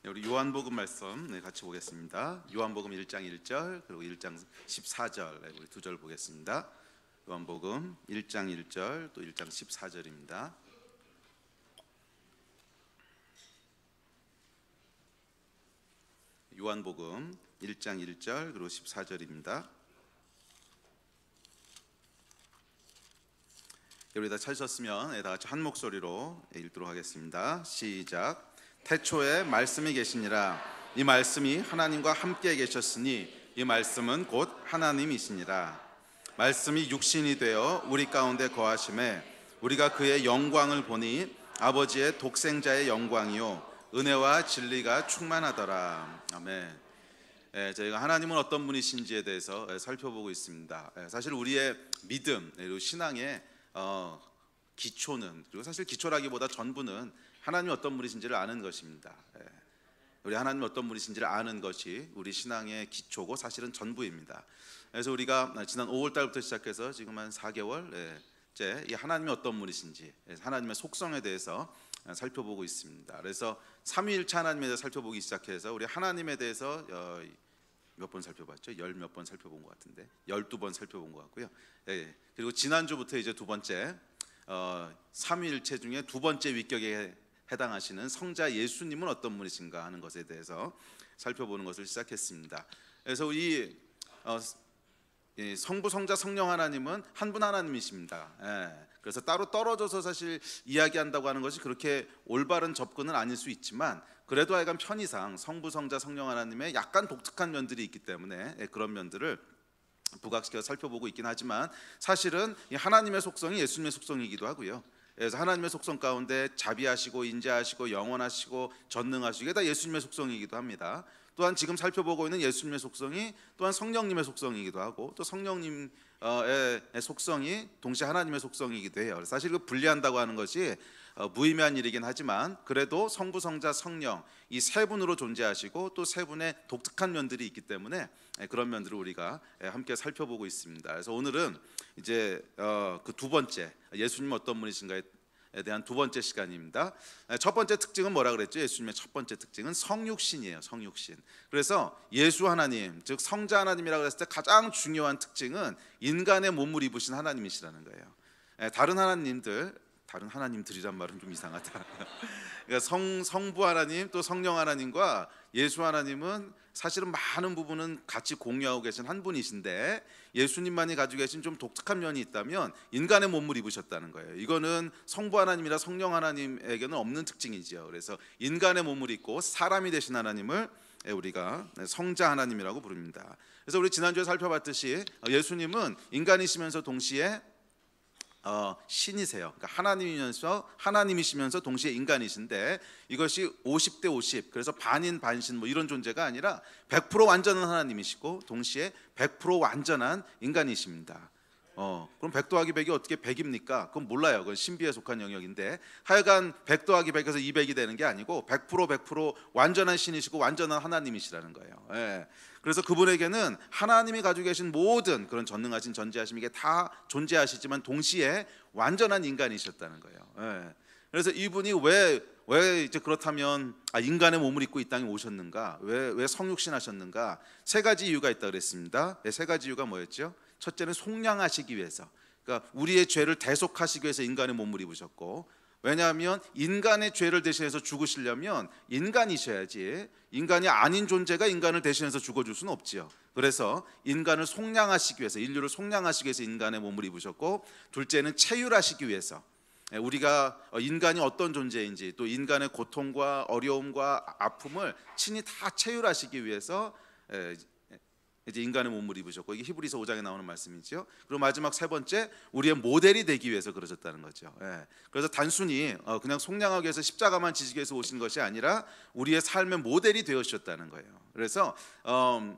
우리 요한복음 말씀 같이 보겠습니다. 요한복음 1장 1절 그리고 1장 14절 우리 두 절 보겠습니다. 요한복음 1장 1절 또 1장 14절입니다. 요한복음 1장 1절 그리고 14절입니다. 우리 다 찾으셨으면 다 같이 한 목소리로 읽도록 하겠습니다. 시작. 태초에 말씀이 계시니라. 이 말씀이 하나님과 함께 계셨으니 이 말씀은 곧 하나님이시니라. 말씀이 육신이 되어 우리 가운데 거하심에 우리가 그의 영광을 보니 아버지의 독생자의 영광이요 은혜와 진리가 충만하더라. 아멘. 저희가 하나님은 어떤 분이신지에 대해서 살펴보고 있습니다. 사실 우리의 믿음 그리고 신앙의 기초는, 그리고 사실 기초라기보다 전부는 하나님이 어떤 분이신지를 아는 것입니다. 우리 하나님이 어떤 분이신지를 아는 것이 우리 신앙의 기초고 사실은 전부입니다. 그래서 우리가 지난 5월 달부터 시작해서 지금 한 4개월째 이 하나님이 어떤 분이신지, 하나님의 속성에 대해서 살펴보고 있습니다. 그래서 삼위일체 하나님에 대해서 살펴보기 시작해서 우리 하나님에 대해서 몇 번 살펴봤죠? 열 몇 번 살펴본 것 같은데 12번 살펴본 것 같고요. 그리고 지난주부터 이제 두 번째 삼위일체 중에 두 번째 위격에 해당하시는 성자 예수님은 어떤 분이신가 하는 것에 대해서 살펴보는 것을 시작했습니다. 그래서 이 성부, 성자, 성령 하나님은 한 분 하나님이십니다. 그래서 따로 떨어져서 사실 이야기한다고 하는 것이 그렇게 올바른 접근은 아닐 수 있지만, 그래도 하여간 편의상 성부, 성자, 성령 하나님의 약간 독특한 면들이 있기 때문에 그런 면들을 부각시켜서 살펴보고 있긴 하지만, 사실은 하나님의 속성이 예수님의 속성이기도 하고요. 그래서 하나님의 속성 가운데 자비하시고 인자하시고 영원하시고 전능하시고 이게 다 예수님의 속성이기도 합니다. 또한 지금 살펴보고 있는 예수님의 속성이 또한 성령님의 속성이기도 하고, 또 성령님의 속성이 동시에 하나님의 속성이기도 해요. 사실 그 분리한다고 하는 것이 무의미한 일이긴 하지만, 그래도 성부, 성자, 성령 이 세 분으로 존재하시고 또 세 분의 독특한 면들이 있기 때문에 그런 면들을 우리가 함께 살펴보고 있습니다. 그래서 오늘은 이제 그 두 번째, 예수님 어떤 분이신가에 대한 두 번째 시간입니다. 첫 번째 특징은 뭐라 그랬죠? 예수님의 첫 번째 특징은 성육신이에요. 성육신. 그래서 예수 하나님, 즉 성자 하나님이라고 했을 때 가장 중요한 특징은 인간의 몸을 입으신 하나님이시라는 거예요. 다른 하나님들이란 말은 좀 이상하다. 그러니까 성부 하나님 또 성령 하나님과 예수 하나님은 사실은 많은 부분은 같이 공유하고 계신 한 분이신데, 예수님만이 가지고 계신 좀 독특한 면이 있다면 인간의 몸을 입으셨다는 거예요. 이거는 성부 하나님이나 성령 하나님에게는 없는 특징이지요. 그래서 인간의 몸을 입고 사람이 되신 하나님을 우리가 성자 하나님이라고 부릅니다. 그래서 우리 지난주에 살펴봤듯이 예수님은 인간이시면서 동시에 신이세요. 그러니까 하나님이시면서 동시에 인간이신데, 이것이 50대 50, 그래서 반인 반신 뭐 이런 존재가 아니라 100% 완전한 하나님이시고 동시에 100% 완전한 인간이십니다. 그럼 100 더하기 100이 어떻게 100입니까? 그건 몰라요. 그건 신비에 속한 영역인데, 하여간 100 더하기 100에서 200이 되는 게 아니고 100% 완전한 신이시고 완전한 하나님이시라는 거예요. 그래서 그분에게는 하나님이 가지고 계신 모든 그런 전능하신 전지하심 이게 다 존재하시지만 동시에 완전한 인간이셨다는 거예요. 그래서 이분이 왜 이제 그렇다면 인간의 몸을 입고 이 땅에 오셨는가? 왜 성육신하셨는가? 세 가지 이유가 있다 그랬습니다. 세 가지 이유가 뭐였죠? 첫째는 속량하시기 위해서, 그러니까 우리의 죄를 대속하시기 위해서 인간의 몸을 입으셨고, 왜냐하면 인간의 죄를 대신해서 죽으시려면 인간이셔야지, 인간이 아닌 존재가 인간을 대신해서 죽어줄 수는 없지요. 그래서 인간을 속량하시기 위해서, 인류를 속량하시기 위해서 인간의 몸을 입으셨고, 둘째는 체휼하시기 위해서, 우리가 인간이 어떤 존재인지 또 인간의 고통과 어려움과 아픔을 친히 다 체휼하시기 위해서 이제 인간의 몸을 입으셨고, 이게 히브리서 5장에 나오는 말씀이죠. 그리고 마지막 세 번째, 우리의 모델이 되기 위해서 그러셨다는 거죠. 그래서 단순히 그냥 속량하기 위해서 십자가만 지시기 위해서 오신 것이 아니라 우리의 삶의 모델이 되어주셨다는 거예요. 그래서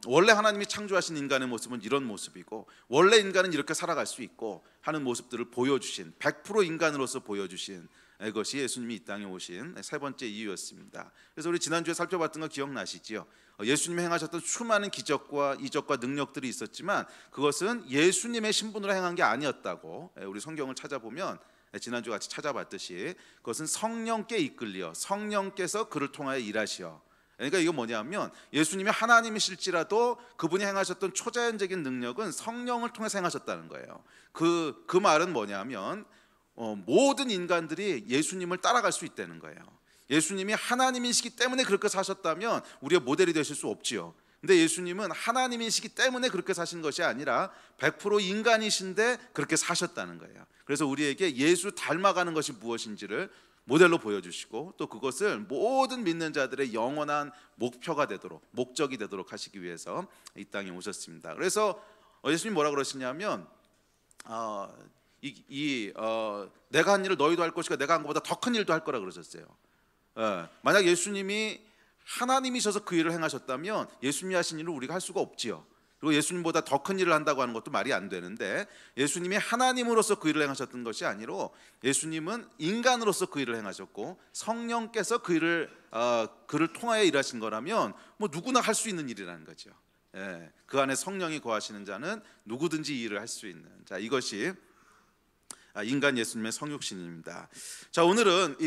원래 하나님이 창조하신 인간의 모습은 이런 모습이고, 원래 인간은 이렇게 살아갈 수 있고 하는 모습들을 보여주신, 100% 인간으로서 보여주신 것이 예수님이 이 땅에 오신 세 번째 이유였습니다. 그래서 우리 지난주에 살펴봤던 거 기억나시죠? 예수님이 행하셨던 수많은 기적과 이적과 능력들이 있었지만 그것은 예수님의 신분으로 행한 게 아니었다고 우리 성경을 찾아보면, 지난주 같이 찾아봤듯이 그것은 성령께 이끌려 성령께서 그를 통하여 일하시어 그러니까 이거 뭐냐면 예수님이 하나님이실지라도 그분이 행하셨던 초자연적인 능력은 성령을 통해서 행하셨다는 거예요. 그 말은 뭐냐면 모든 인간들이 예수님을 따라갈 수 있다는 거예요. 예수님이 하나님이시기 때문에 그렇게 사셨다면 우리의 모델이 되실 수 없지요. 근데 예수님은 하나님이시기 때문에 그렇게 사신 것이 아니라 100% 인간이신데 그렇게 사셨다는 거예요. 그래서 우리에게 예수 닮아가는 것이 무엇인지를 모델로 보여주시고 또 그것을 모든 믿는 자들의 영원한 목표가 되도록, 목적이 되도록 하시기 위해서 이 땅에 오셨습니다. 그래서 예수님이 뭐라 그러시냐면 내가 한 일을 너희도 할 것이고 내가 한 것보다 더 큰 일도 할 거라 그러셨어요. 만약 예수님이 하나님이셔서 그 일을 행하셨다면 예수님이 하신 일을 우리가 할 수가 없지요. 그리고 예수님보다 더 큰 일을 한다고 하는 것도 말이 안 되는데, 예수님이 하나님으로서 그 일을 행하셨던 것이 아니로 예수님은 인간으로서 그 일을 행하셨고 성령께서 그를 통하여 일하신 거라면 뭐 누구나 할 수 있는 일이라는 거죠. 그 안에 성령이 거하시는 자는 누구든지 이 일을 할 수 있는 자, 이것이 인간 예수님의 성육신입니다. 자, 오늘은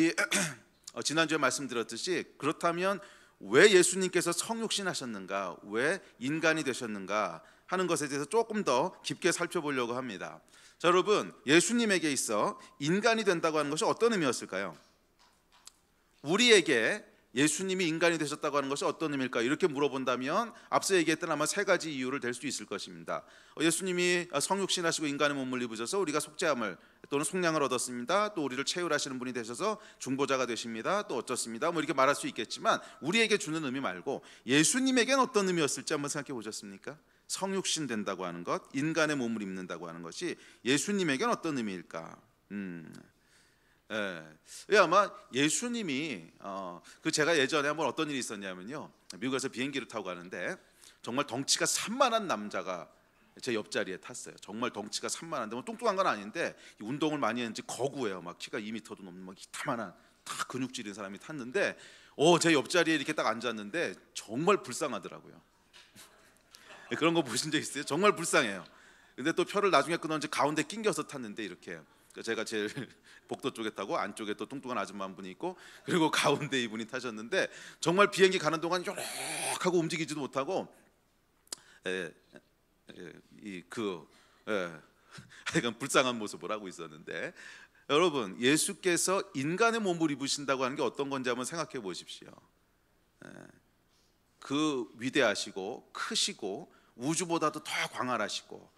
지난주에 말씀드렸듯이 그렇다면 왜 예수님께서 성육신 하셨는가, 왜 인간이 되셨는가 하는 것에 대해서 조금 더 깊게 살펴보려고 합니다. 자, 여러분, 예수님에게 있어 인간이 된다고 하는 것이 어떤 의미였을까요? 우리에게 예수님이 인간이 되셨다고 하는 것이 어떤 의미일까? 이렇게 물어본다면 앞서 얘기했던 아마 세 가지 이유를 댈 수 있을 것입니다. 예수님이 성육신하시고 인간의 몸을 입으셔서 우리가 속죄함을 또는 속량을 얻었습니다. 또 우리를 체휼하시는 분이 되셔서 중보자가 되십니다. 또 어쩌습니다. 뭐 이렇게 말할 수 있겠지만 우리에게 주는 의미 말고 예수님에겐 어떤 의미였을지 한번 생각해 보셨습니까? 성육신 된다고 하는 것, 인간의 몸을 입는다고 하는 것이 예수님에겐 어떤 의미일까? 아마 예수님이 제가 예전에 한번 어떤 일이 있었냐면요, 미국에서 비행기를 타고 가는데 정말 덩치가 산만한 남자가 제 옆자리에 탔어요. 정말 덩치가 산만한데 뭐 뚱뚱한 건 아닌데 운동을 많이 했는지 거구예요. 막 키가 2m도 넘는 막 이타만한 다 근육질인 사람이 탔는데 제 옆자리에 이렇게 딱 앉았는데 정말 불쌍하더라고요. 그런 거 보신 적 있어요? 정말 불쌍해요. 근데 또 표를 나중에 끊었는지 가운데 낑겨서 탔는데 이렇게 제가 제일 복도 쪽에 타고 안쪽에 또 뚱뚱한 아줌마 한 분이 있고 그리고 가운데 이분이 타셨는데 정말 비행기 가는 동안 요렇하고 움직이지도 못하고 약간 불쌍한 모습을 하고 있었는데, 여러분, 예수께서 인간의 몸을 입으신다고 하는 게 어떤 건지 한번 생각해 보십시오. 그 위대하시고 크시고 우주보다도 더 광활하시고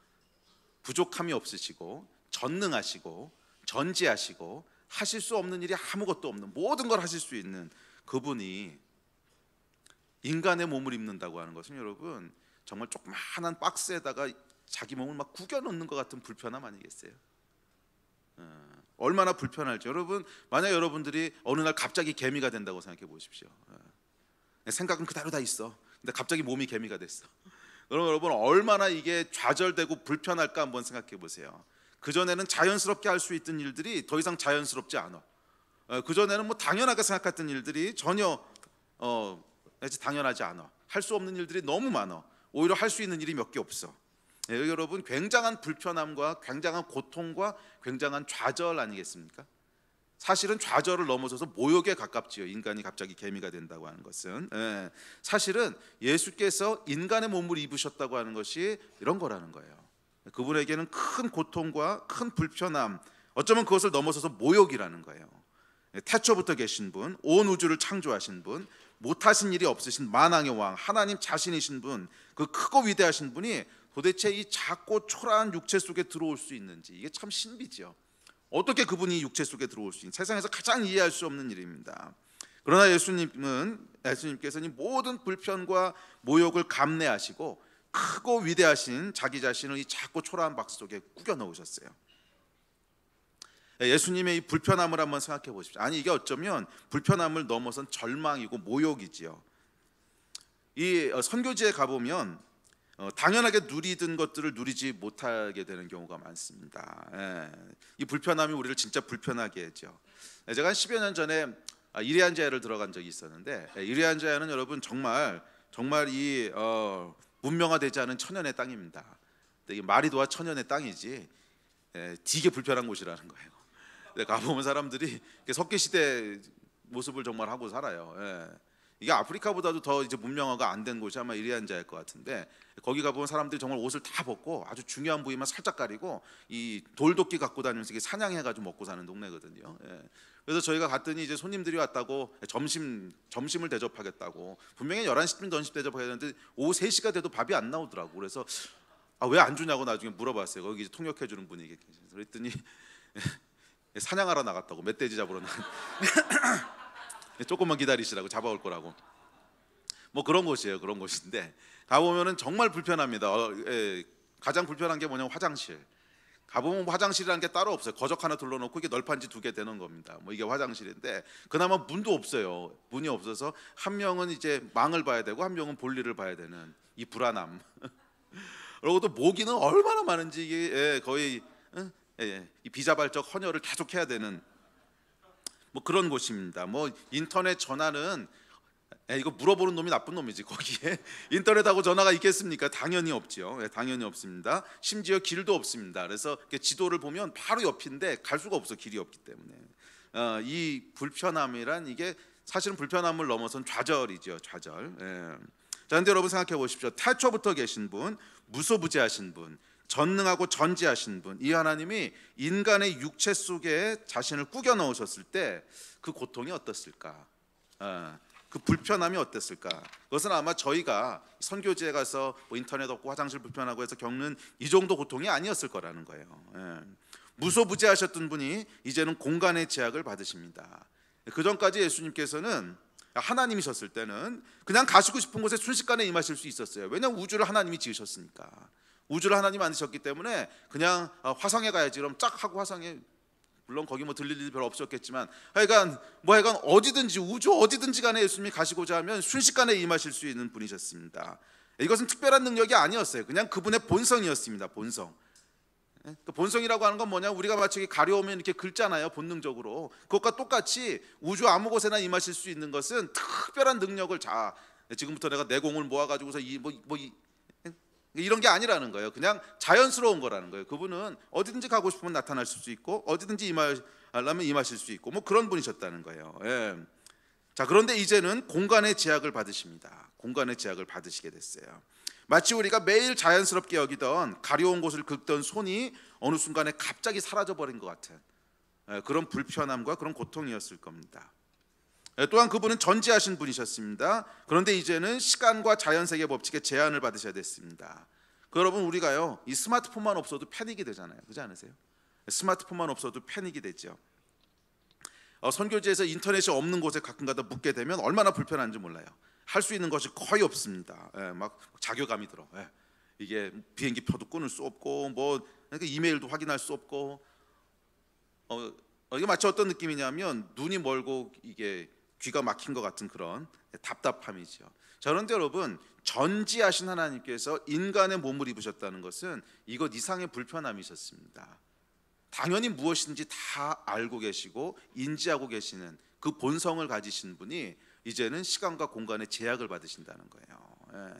부족함이 없으시고 전능하시고 전지하시고 하실 수 없는 일이 아무것도 없는, 모든 걸 하실 수 있는 그분이 인간의 몸을 입는다고 하는 것은 여러분 정말 조그마한 박스에다가 자기 몸을 막 구겨 놓는 것 같은 불편함 아니겠어요? 얼마나 불편할지. 여러분, 만약 여러분들이 어느 날 갑자기 개미가 된다고 생각해 보십시오. 생각은 그대로 다 있어. 근데 갑자기 몸이 개미가 됐어. 그럼 여러분 얼마나 이게 좌절되고 불편할까 한번 생각해 보세요. 그전에는 자연스럽게 할 수 있던 일들이 더 이상 자연스럽지 않아. 그전에는 뭐 당연하게 생각했던 일들이 전혀 당연하지 않아. 할 수 없는 일들이 너무 많아. 오히려 할 수 있는 일이 몇 개 없어. 여러분, 굉장한 불편함과 굉장한 고통과 굉장한 좌절 아니겠습니까? 사실은 좌절을 넘어서서 모욕에 가깝지요. 인간이 갑자기 개미가 된다고 하는 것은. 사실은 예수께서 인간의 몸을 입으셨다고 하는 것이 이런 거라는 거예요. 그분에게는 큰 고통과 큰 불편함, 어쩌면 그것을 넘어서서 모욕이라는 거예요. 태초부터 계신 분, 온 우주를 창조하신 분, 못하신 일이 없으신 만왕의 왕, 하나님 자신이신 분, 그 크고 위대하신 분이 도대체 이 작고 초라한 육체 속에 들어올 수 있는지, 이게 참 신비죠. 어떻게 그분이 육체 속에 들어올 수 있는, 세상에서 가장 이해할 수 없는 일입니다. 그러나 예수님께서는 이 모든 불편과 모욕을 감내하시고 크고 위대하신 자기 자신을 이 작고 초라한 박스 속에 꾸겨 넣으셨어요. 예수님의 이 불편함을 한번 생각해 보십시오. 아니, 이게 어쩌면 불편함을 넘어선 절망이고 모욕이지요. 이 선교지에 가보면 당연하게 누리던 것들을 누리지 못하게 되는 경우가 많습니다. 이 불편함이 우리를 진짜 불편하게 했죠. 제가 한 10여 년 전에 이리안자야를 들어간 적이 있었는데, 이리안자야는 여러분 정말 이 문명화되지 않은 천연의 땅입니다. 이게 마리도와 천연의 땅이지 되게 불편한 곳이라는 거예요. 가보면 사람들이 석기시대 모습을 정말 하고 살아요. 이게 아프리카보다도 더 이제 문명화가 안 된 곳이 아마 이리안자일 것 같은데, 거기 가보면 사람들이 정말 옷을 다 벗고 아주 중요한 부위만 살짝 가리고 이 돌도끼 갖고 다니면서 이게 사냥해가지고 먹고 사는 동네거든요. 예. 그래서 저희가 갔더니 이제 손님들이 왔다고 점심을 대접하겠다고, 분명히 11시쯤 점심 대접하겠는데 오후 3시가 돼도 밥이 안 나오더라고. 그래서 왜 안 주냐고 나중에 물어봤어요. 거기 이제 통역해 주는 분이 계셔서. 그랬더니 사냥하러 나갔다고, 멧돼지 잡으러 조금만 기다리시라고, 잡아올 거라고. 뭐 그런 곳이에요. 그런 곳인데 가보면은 정말 불편합니다. 가장 불편한 게 뭐냐면 화장실. 가보면 화장실이라는 게 따로 없어요. 거적 하나 둘러놓고 이게 널판지 2개 되는 겁니다. 뭐 이게 화장실인데 그나마 문도 없어요. 문이 없어서 한 명은 이제 망을 봐야 되고 한 명은 볼일을 봐야 되는 이 불안함. 그리고 또 모기는 얼마나 많은지 이게 거의 이 비자발적 헌혈을 계속 해야 되는 뭐 그런 곳입니다. 뭐 인터넷 전화는 이거 물어보는 놈이 나쁜 놈이지. 거기에 인터넷하고 전화가 있겠습니까? 당연히 없죠. 당연히 없습니다. 심지어 길도 없습니다. 그래서 지도를 보면 바로 옆인데 갈 수가 없어, 길이 없기 때문에. 이 불편함이란 이게 사실은 불편함을 넘어선 좌절이죠. 좌절. 자, 근데 여러분 생각해 보십시오. 태초부터 계신 분, 무소부재하신 분, 전능하고 전지하신 분, 이 하나님이 인간의 육체 속에 자신을 꾸겨 넣으셨을 때 그 고통이 어떻을까? 그 불편함이 어땠을까? 그것은 아마 저희가 선교지에 가서 뭐 인터넷 없고 화장실 불편하고 해서 겪는 이 정도 고통이 아니었을 거라는 거예요. 무소부재하셨던 분이 이제는 공간의 제약을 받으십니다. 그 전까지 예수님께서는 하나님이셨을 때는 그냥 가시고 싶은 곳에 순식간에 임하실 수 있었어요. 왜냐하면 우주를 하나님이 지으셨으니까. 우주를 하나님이 만드셨기 때문에 그냥 화성에 가야지 그럼 쫙 하고 화성에, 물론 거기 뭐 들릴 일 별로 없었겠지만 하여간 어디든지, 우주 어디든지 간에 예수님이 가시고자 하면 순식간에 임하실 수 있는 분이셨습니다. 이것은 특별한 능력이 아니었어요. 그냥 그분의 본성이었습니다. 본성. 그 본성이라고 하는 건 뭐냐, 우리가 마치 가려우면 이렇게 긁잖아요, 본능적으로. 그것과 똑같이 우주 아무 곳에나 임하실 수 있는 것은 특별한 능력을, 지금부터 내가 내 공을 모아가지고서 이런 게 아니라는 거예요. 그냥 자연스러운 거라는 거예요. 그분은 어디든지 가고 싶으면 나타나실 수 있고 어디든지 임하려면 임하실 수 있고 뭐 그런 분이셨다는 거예요. 자, 그런데 이제는 공간의 제약을 받으십니다. 공간의 제약을 받으시게 됐어요. 마치 우리가 매일 자연스럽게 여기던 가려운 곳을 긁던 손이 어느 순간에 갑자기 사라져버린 것 같은 그런 불편함과 그런 고통이었을 겁니다. 또한 그분은 전지하신 분이셨습니다. 그런데 이제는 시간과 자연세계 법칙의 제한을 받으셔야 됐습니다. 여러분, 우리가요 이 스마트폰만 없어도 패닉이 되잖아요. 그렇지 않으세요? 스마트폰만 없어도 패닉이 되죠. 선교지에서 인터넷이 없는 곳에 가끔가다 묵게 되면 얼마나 불편한지 몰라요. 할 수 있는 것이 거의 없습니다. 막 자괴감이 들어. 이게 비행기 표도 끊을 수 없고 그러니까 이메일도 확인할 수 없고 이게 마치 어떤 느낌이냐면 눈이 멀고 이게 귀가 막힌 것 같은 그런 답답함이죠. 자, 그런데 여러분, 전지하신 하나님께서 인간의 몸을 입으셨다는 것은 이것 이상의 불편함이셨습니다. 당연히 무엇인지 다 알고 계시고 인지하고 계시는 그 본성을 가지신 분이 이제는 시간과 공간의 제약을 받으신다는 거예요.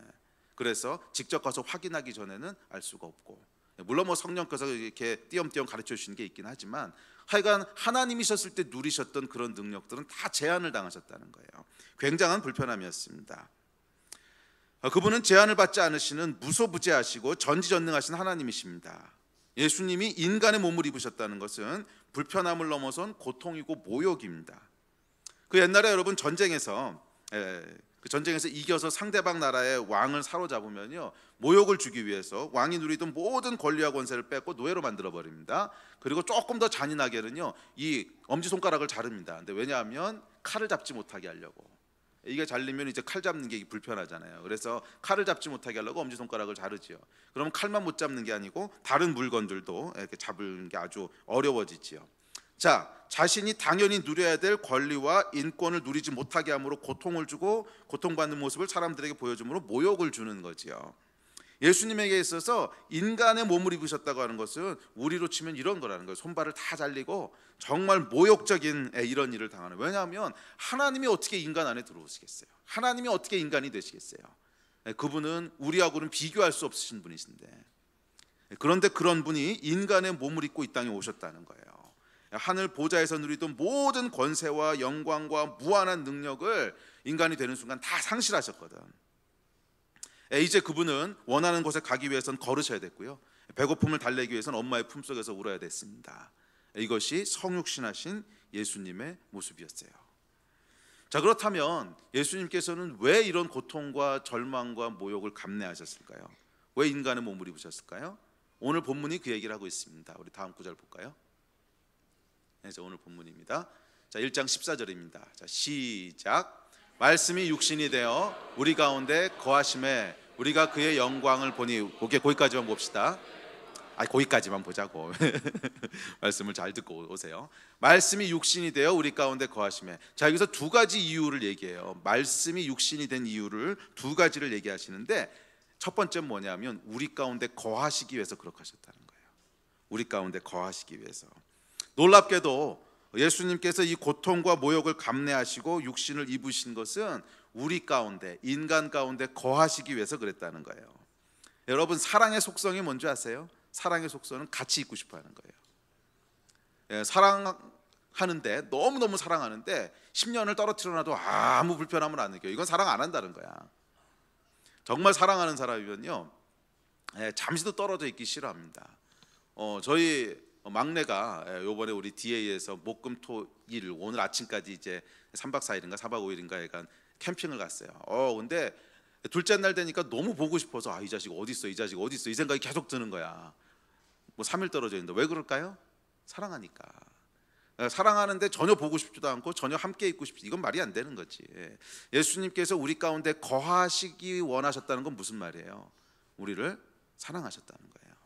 그래서 직접 가서 확인하기 전에는 알 수가 없고, 물론 뭐 성령께서 이렇게 띄엄띄엄 가르쳐 주시는 게 있긴 하지만 하여간 하나님이셨을 때 누리셨던 그런 능력들은 다 제한을 당하셨다는 거예요. 굉장한 불편함이었습니다. 그분은 제한을 받지 않으시는 무소부재하시고 전지전능하신 하나님이십니다. 예수님이 인간의 몸을 입으셨다는 것은 불편함을 넘어선 고통이고 모욕입니다. 그 옛날에 여러분 전쟁에서 이겨서 상대방 나라의 왕을 사로잡으면요 모욕을 주기 위해서 왕이 누리던 모든 권리와 권세를 뺏고 노예로 만들어 버립니다. 그리고 조금 더 잔인하게는요 이 엄지손가락을 자릅니다. 근데 왜냐하면 칼을 잡지 못하게 하려고. 이게 잘리면 이제 칼 잡는 게 불편하잖아요. 그래서 칼을 잡지 못하게 하려고 엄지손가락을 자르지요. 그러면 칼만 못 잡는 게 아니고 다른 물건들도 이렇게 잡는 게 아주 어려워지지요. 자, 자신이 당연히 누려야 될 권리와 인권을 누리지 못하게 함으로 고통을 주고 고통받는 모습을 사람들에게 보여줌으로 모욕을 주는 거지요. 예수님에게 있어서 인간의 몸을 입으셨다고 하는 것은 우리로 치면 이런 거라는 거예요. 손발을 다 잘리고 정말 모욕적인 이런 일을 당하는. 왜냐하면 하나님이 어떻게 인간 안에 들어오시겠어요? 하나님이 어떻게 인간이 되시겠어요? 그분은 우리하고는 비교할 수 없으신 분이신데, 그런데 그런 분이 인간의 몸을 입고 이 땅에 오셨다는 거예요. 하늘 보좌에서 누리던 모든 권세와 영광과 무한한 능력을 인간이 되는 순간 다 상실하셨거든. 이제 그분은 원하는 곳에 가기 위해서는 걸으셔야 됐고요, 배고픔을 달래기 위해서는 엄마의 품속에서 울어야 됐습니다. 이것이 성육신하신 예수님의 모습이었어요. 자, 그렇다면 예수님께서는 왜 이런 고통과 절망과 모욕을 감내하셨을까요? 왜 인간의 몸을 입으셨을까요? 오늘 본문이 그 얘기를 하고 있습니다. 우리 다음 구절 볼까요? 네, 오늘 본문입니다. 자, 1장 14절입니다. 자, 시작. 말씀이 육신이 되어 우리 가운데 거하심에 우리가 그의 영광을 보니. 오케이, 거기까지만 봅시다. 거기까지만 보자고. 말씀을 잘 듣고 오세요. 말씀이 육신이 되어 우리 가운데 거하심에. 자, 여기서 두 가지 이유를 얘기해요. 말씀이 육신이 된 이유를 두 가지를 얘기하시는데, 첫 번째는 뭐냐면 우리 가운데 거하시기 위해서 그렇게 하셨다는 거예요. 우리 가운데 거하시기 위해서. 놀랍게도 예수님께서 이 고통과 모욕을 감내하시고 육신을 입으신 것은 우리 가운데, 인간 가운데 거하시기 위해서 그랬다는 거예요. 여러분, 사랑의 속성이 뭔지 아세요? 사랑의 속성은 같이 있고 싶어 하는 거예요. 사랑하는데, 너무너무 사랑하는데 10년을 떨어뜨려 놔도 아무 불편함을 안 느껴요. 이건 사랑 안 한다는 거야. 정말 사랑하는 사람이면요, 잠시도 떨어져 있기 싫어합니다. 저희 막내가 요번에 우리 DA에서 목금토일 오늘 아침까지 이제 3박 4일인가 4박 5일인가 약간 캠핑을 갔어요. 근데 둘째 날 되니까 너무 보고 싶어서 이 자식 어디 있어, 이 자식 어디 있어, 이 생각이 계속 드는 거야. 뭐 3일 떨어져 있는데. 왜 그럴까요? 사랑하니까. 사랑하는데 전혀 보고 싶지도 않고 전혀 함께 있고 싶지, 이건 말이 안 되는 거지. 예수님께서 우리 가운데 거하시기 원하셨다는 건 무슨 말이에요? 우리를 사랑하셨다는 거예요.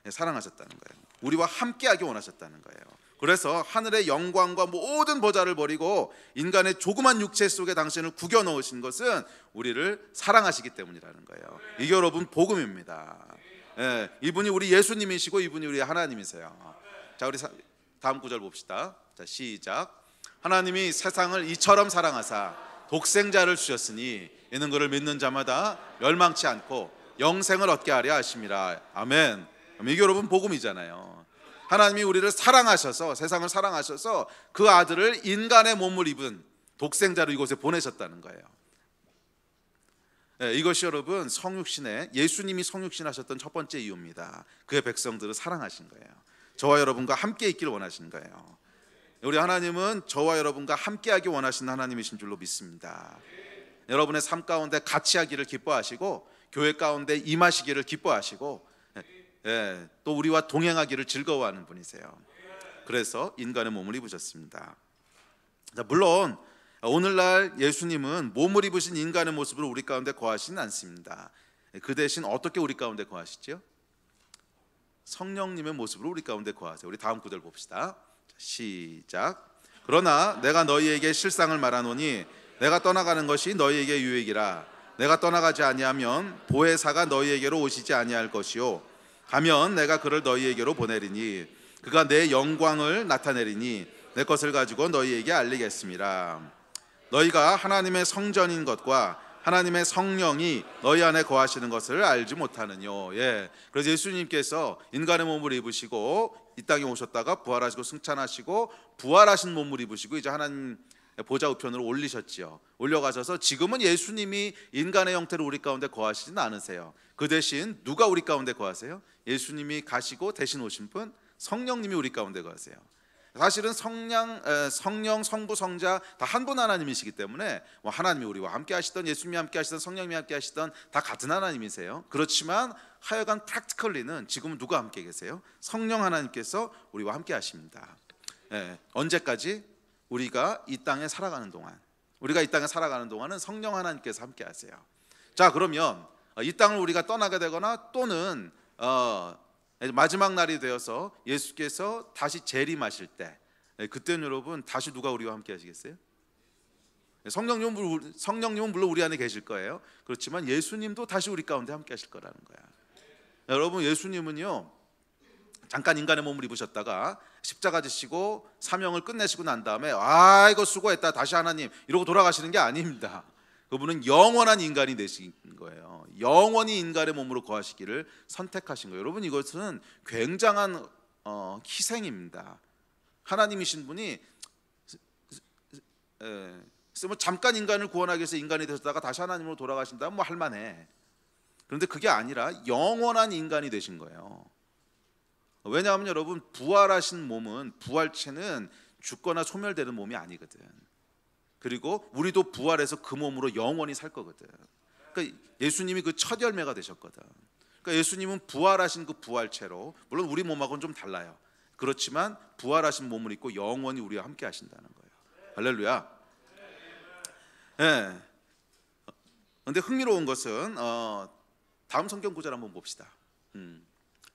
사랑하셨다는 거예요. 우리와 함께하기 원하셨다는 거예요. 그래서 하늘의 영광과 모든 보좌를 버리고 인간의 조그만 육체 속에 당신을 구겨 넣으신 것은 우리를 사랑하시기 때문이라는 거예요. 이게 여러분 복음입니다. 이분이 우리 예수님이시고 이분이 우리 하나님이세요. 자, 우리 다음 구절 봅시다. 자, 시작. 하나님이 세상을 이처럼 사랑하사 독생자를 주셨으니 이는 그를 믿는 자마다 멸망치 않고 영생을 얻게 하려 하심이라. 아멘. 이게 여러분 복음이잖아요. 하나님이 우리를 사랑하셔서, 세상을 사랑하셔서 그 아들을 인간의 몸을 입은 독생자로 이곳에 보내셨다는 거예요. 이것이 여러분 성육신의, 예수님이 성육신하셨던 첫 번째 이유입니다. 그의 백성들을 사랑하신 거예요. 저와 여러분과 함께 있기를 원하시는 거예요. 우리 하나님은 저와 여러분과 함께하기 원하시는 하나님이신 줄로 믿습니다. 여러분의 삶 가운데 같이 하기를 기뻐하시고 교회 가운데 임하시기를 기뻐하시고 또 우리와 동행하기를 즐거워하는 분이세요. 그래서 인간의 몸을 입으셨습니다. 물론 오늘날 예수님은 몸을 입으신 인간의 모습으로 우리 가운데 거하시는 않습니다. 그 대신 어떻게 우리 가운데 거하시죠? 성령님의 모습으로 우리 가운데 거하세요. 우리 다음 구절 봅시다. 시작. 그러나 내가 너희에게 실상을 말하노니 내가 떠나가는 것이 너희에게 유익이라. 내가 떠나가지 아니하면 보혜사가 너희에게로 오시지 아니할 것이요 가면 내가 그를 너희에게로 보내리니 그가 내 영광을 나타내리니 내 것을 가지고 너희에게 알리겠습니다. 너희가 하나님의 성전인 것과 하나님의 성령이 너희 안에 거하시는 것을 알지 못하느뇨. 그래서 예수님께서 인간의 몸을 입으시고 이 땅에 오셨다가 부활하시고 승천하시고 부활하신 몸을 입으시고 이제 하나님 보좌 우편으로 올리셨지요. 올려가셔서 지금은 예수님이 인간의 형태로 우리 가운데 거하시지는 않으세요. 그 대신 누가 우리 가운데 거하세요? 예수님이 가시고 대신 오신 분 성령님이 우리 가운데 거하세요. 사실은 성령, 성부, 성자 다 한 분 하나님이시기 때문에 하나님이 우리와 함께 하시던, 예수님이 함께 하시던, 성령님이 함께 하시던 다 같은 하나님이세요. 그렇지만 하여간 프랙티컬리는 지금은 누가 함께 계세요? 성령 하나님께서 우리와 함께 하십니다. 언제까지? 우리가 이 땅에 살아가는 동안은 성령 하나님께서 함께 하세요. 자, 그러면 이 땅을 우리가 떠나게 되거나 또는 마지막 날이 되어서 예수께서 다시 재림하실 때, 그때는 여러분 다시 누가 우리와 함께 하시겠어요? 성령님은 물론 우리 안에 계실 거예요. 그렇지만 예수님도 다시 우리 가운데 함께 하실 거라는 거야. 여러분, 예수님은요 잠깐 인간의 몸을 입으셨다가 십자가 지시고 사명을 끝내시고 난 다음에 이거 수고했다 다시 하나님 이러고 돌아가시는 게 아닙니다. 그분은 영원한 인간이 되신 거예요. 영원히 인간의 몸으로 거하시기를 선택하신 거예요. 여러분, 이것은 굉장한 희생입니다. 하나님이신 분이 뭐 잠깐 인간을 구원하기 위해서 인간이 되셨다가 다시 하나님으로 돌아가신다면 뭐 할만해. 그런데 그게 아니라 영원한 인간이 되신 거예요. 왜냐하면 여러분, 부활하신 몸은, 부활체는 죽거나 소멸되는 몸이 아니거든. 그리고 우리도 부활해서 그 몸으로 영원히 살 거거든. 그러니까 예수님이 그 첫 열매가 되셨거든. 그러니까 예수님은 부활하신 그 부활체로, 물론 우리 몸하고는 좀 달라요. 그렇지만 부활하신 몸을 입고 영원히 우리와 함께 하신다는 거예요. 할렐루야. 예. 그런데 흥미로운 것은 다음 성경 구절 한번 봅시다.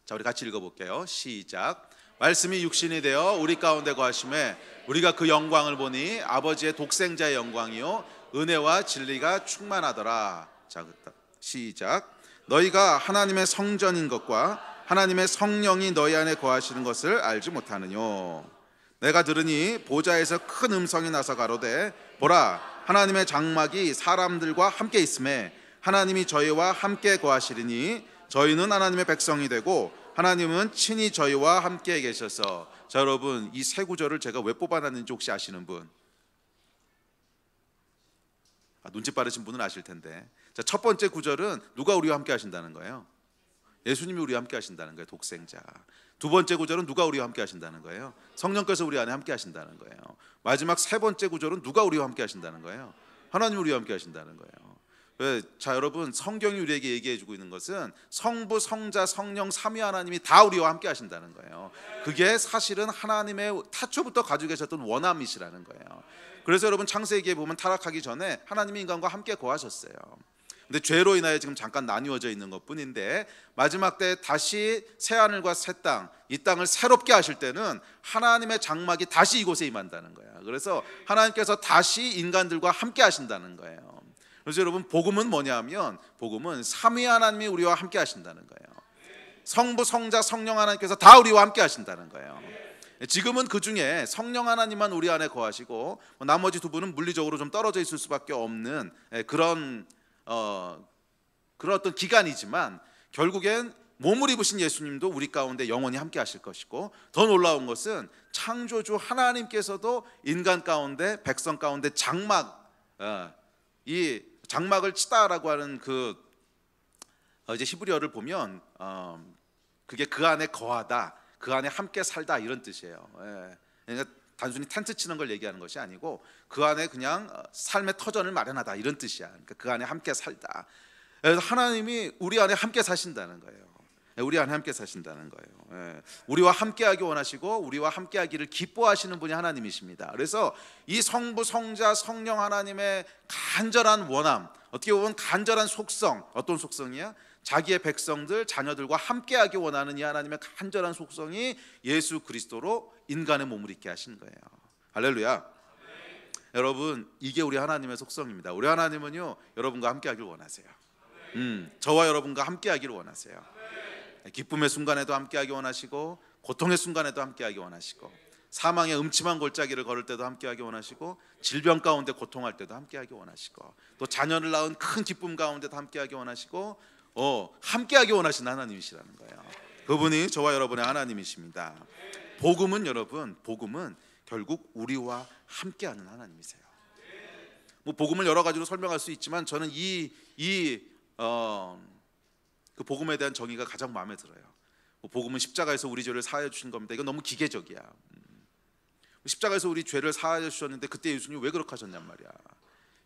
자, 우리 같이 읽어볼게요. 시작. 말씀이 육신이 되어 우리 가운데 거하심에 우리가 그 영광을 보니 아버지의 독생자의 영광이요 은혜와 진리가 충만하더라. 자, 시작. 너희가 하나님의 성전인 것과 하나님의 성령이 너희 안에 거하시는 것을 알지 못하느뇨. 내가 들으니 보좌에서 큰 음성이 나서 가로되 보라, 하나님의 장막이 사람들과 함께 있음에 하나님이 저희와 함께 거하시리니 저희는 하나님의 백성이 되고 하나님은 친히 저희와 함께 계셔서. 자, 여러분, 이 세 구절을 제가 왜 뽑아놨는지 혹시 아시는 분? 눈치 빠르신 분은 아실 텐데. 자, 첫 번째 구절은 누가 우리와 함께 하신다는 거예요? 예수님이 우리와 함께 하신다는 거예요. 독생자. 두 번째 구절은 누가 우리와 함께 하신다는 거예요? 성령께서 우리 안에 함께 하신다는 거예요. 마지막 세 번째 구절은 누가 우리와 함께 하신다는 거예요? 하나님이 우리와 함께 하신다는 거예요. 자, 여러분, 성경이 우리에게 얘기해 주고 있는 것은 성부, 성자, 성령, 삼위 하나님이 다 우리와 함께 하신다는 거예요. 그게 사실은 하나님의 타초부터 가지고 계셨던 원함이시라는 거예요. 그래서 여러분, 창세기에 보면 타락하기 전에 하나님이 인간과 함께 거하셨어요. 근데 죄로 인하여 지금 잠깐 나뉘어져 있는 것뿐인데, 마지막 때 다시 새 하늘과 새 땅, 이 땅을 새롭게 하실 때는 하나님의 장막이 다시 이곳에 임한다는 거예요. 그래서 하나님께서 다시 인간들과 함께 하신다는 거예요. 그래서 여러분, 복음은 뭐냐면, 복음은 삼위 하나님이 우리와 함께 하신다는 거예요. 성부, 성자, 성령 하나님께서 다 우리와 함께 하신다는 거예요. 지금은 그 중에 성령 하나님만 우리 안에 거하시고 나머지 두 분은 물리적으로 좀 떨어져 있을 수밖에 없는 그런 어떤 기간이지만, 결국엔 몸을 입으신 예수님도 우리 가운데 영원히 함께 하실 것이고, 더 놀라운 것은 창조주 하나님께서도 인간 가운데, 백성 가운데 이 장막을 치다라고 하는 그 이제 히브리어를 보면 그게 그 안에 거하다, 그 안에 함께 살다, 이런 뜻이에요. 그러니까 단순히 텐트 치는 걸 얘기하는 것이 아니고 그 안에 그냥 삶의 터전을 마련하다, 이런 뜻이야. 그러니까 그 안에 함께 살다. 그래서 하나님이 우리 안에 함께 사신다는 거예요. 우리 안에 함께 사신다는 거예요. 우리와 함께하기 원하시고 우리와 함께하기를 기뻐하시는 분이 하나님이십니다. 그래서 이 성부, 성자, 성령 하나님의 간절한 원함, 어떻게 보면 간절한 속성, 어떤 속성이야? 자기의 백성들, 자녀들과 함께하기 원하는 이 하나님의 간절한 속성이 예수 그리스도로 인간의 몸을 입게 하신 거예요. 할렐루야. 여러분, 이게 우리 하나님의 속성입니다. 우리 하나님은요, 여러분과 함께하기를 원하세요. 저와 여러분과 함께하기를 원하세요. 기쁨의 순간에도 함께하기 원하시고, 고통의 순간에도 함께하기 원하시고, 사망의 음침한 골짜기를 걸을 때도 함께하기 원하시고, 질병 가운데 고통할 때도 함께하기 원하시고, 또 자녀를 낳은 큰 기쁨 가운데도 함께하기 원하시고, 함께하기 원하시는 하나님이시라는 거예요. 그분이 저와 여러분의 하나님이십니다. 복음은, 여러분, 복음은 결국 우리와 함께하는 하나님이세요. 뭐 복음을 여러 가지로 설명할 수 있지만 저는 그 복음에 대한 정의가 가장 마음에 들어요. 복음은 십자가에서 우리 죄를 사하여 주신 겁니다. 이건 너무 기계적이야. 십자가에서 우리 죄를 사하여 주셨는데 그때 예수님이 왜 그렇게 하셨냔 말이야.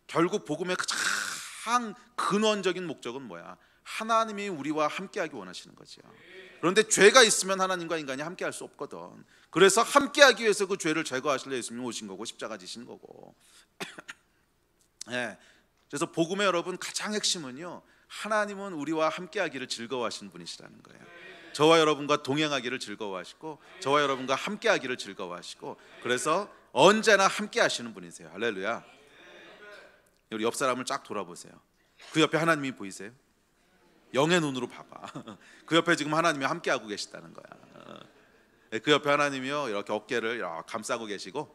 결국 복음의 가장 근원적인 목적은 뭐야? 하나님이 우리와 함께하기 원하시는 거죠. 그런데 죄가 있으면 하나님과 인간이 함께할 수 없거든. 그래서 함께하기 위해서 그 죄를 제거하시려 예수님이 오신 거고, 십자가 지신 거고. 그래서 복음의 여러분 가장 핵심은요, 하나님은 우리와 함께하기를 즐거워하시는 분이시라는 거예요. 저와 여러분과 동행하기를 즐거워하시고, 저와 여러분과 함께하기를 즐거워하시고, 그래서 언제나 함께하시는 분이세요. 할렐루야. 우리 옆 사람을 쫙 돌아보세요. 그 옆에 하나님이 보이세요? 영의 눈으로 봐봐. 그 옆에 지금 하나님이 함께하고 계시다는 거야. 그 옆에 하나님이요, 이렇게 어깨를 이렇게 감싸고 계시고,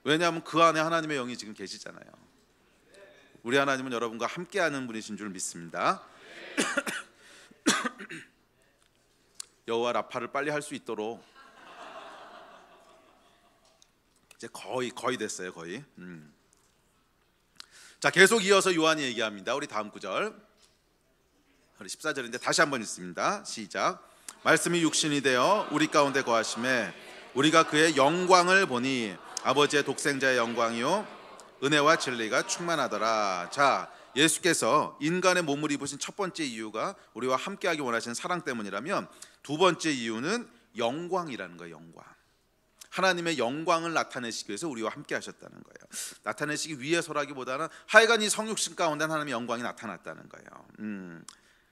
왜냐하면 그 안에 하나님의 영이 지금 계시잖아요. 우리 하나님은 여러분과 함께하는 분이신 줄 믿습니다. 여호와 라파를 빨리 할 수 있도록 이제 거의 됐어요, 거의. 자, 계속 이어서 요한이 얘기합니다. 우리 다음 구절, 우리 14절인데 다시 한번 읽습니다. 시작. 말씀이 육신이 되어 우리 가운데 거하심에 우리가 그의 영광을 보니 아버지의 독생자의 영광이요 은혜와 진리가 충만하더라. 자, 예수께서 인간의 몸을 입으신 첫 번째 이유가 우리와 함께하기 원하시는 사랑 때문이라면, 두 번째 이유는 영광이라는 거예요. 영광. 하나님의 영광을 나타내시기 위해서 우리와 함께 하셨다는 거예요. 나타내시기 위해서라기보다는 하여간 이 성육신 가운데 하나님의 영광이 나타났다는 거예요.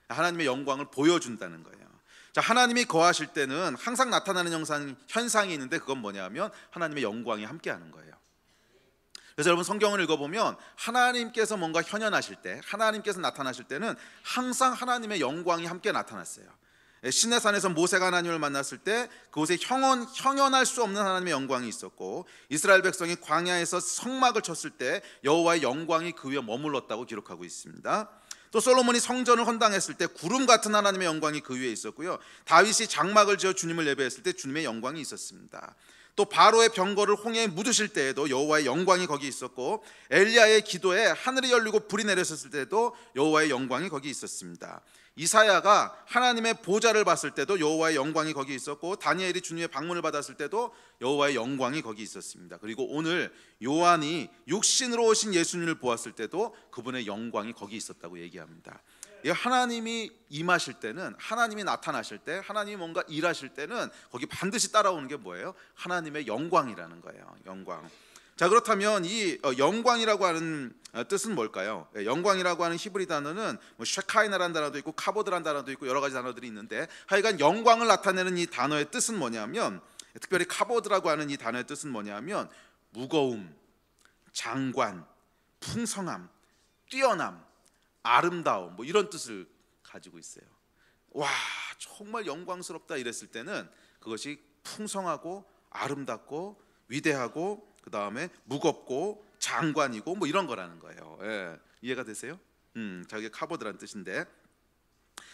하나님의 영광을 보여준다는 거예요. 자, 하나님이 거하실 때는 항상 나타나는 현상이 있는데, 그건 뭐냐면 하나님의 영광이 함께하는 거예요. 그래서 여러분, 성경을 읽어보면 하나님께서 뭔가 현현하실 때, 하나님께서 나타나실 때는 항상 하나님의 영광이 함께 나타났어요. 시내산에서 모세가 하나님을 만났을 때 그곳에 형연할 수 없는 하나님의 영광이 있었고, 이스라엘 백성이 광야에서 성막을 쳤을 때 여호와의 영광이 그 위에 머물렀다고 기록하고 있습니다. 또 솔로몬이 성전을 헌당했을 때 구름 같은 하나님의 영광이 그 위에 있었고요, 다윗이 장막을 지어 주님을 예배했을 때 주님의 영광이 있었습니다. 또 바로의 병거를 홍해에 묻으실 때에도 여호와의 영광이 거기 있었고, 엘리야의 기도에 하늘이 열리고 불이 내렸을 때도 여호와의 영광이 거기 있었습니다. 이사야가 하나님의 보좌를 봤을 때도 여호와의 영광이 거기 있었고, 다니엘이 주님의 방문을 받았을 때도 여호와의 영광이 거기 있었습니다. 그리고 오늘 요한이 육신으로 오신 예수님을 보았을 때도 그분의 영광이 거기 있었다고 얘기합니다. 하나님이 임하실 때는, 하나님이 나타나실 때, 하나님이 뭔가 일하실 때는 거기 반드시 따라오는 게 뭐예요? 하나님의 영광이라는 거예요. 영광. 자, 그렇다면 이 영광이라고 하는 뜻은 뭘까요? 영광이라고 하는 히브리 단어는 쉐카이나라는 단어도 있고 카보드라는 단어도 있고 여러 가지 단어들이 있는데, 하여간 영광을 나타내는 이 단어의 뜻은 뭐냐면, 특별히 카보드라고 하는 이 단어의 뜻은 뭐냐면 무거움, 장관, 풍성함, 뛰어남, 아름다움, 뭐 이런 뜻을 가지고 있어요. 와, 정말 영광스럽다 이랬을 때는 그것이 풍성하고 아름답고 위대하고, 그 다음에 무겁고 장관이고 뭐 이런 거라는 거예요. 예, 이해가 되세요? 자기가 카보드라는 뜻인데,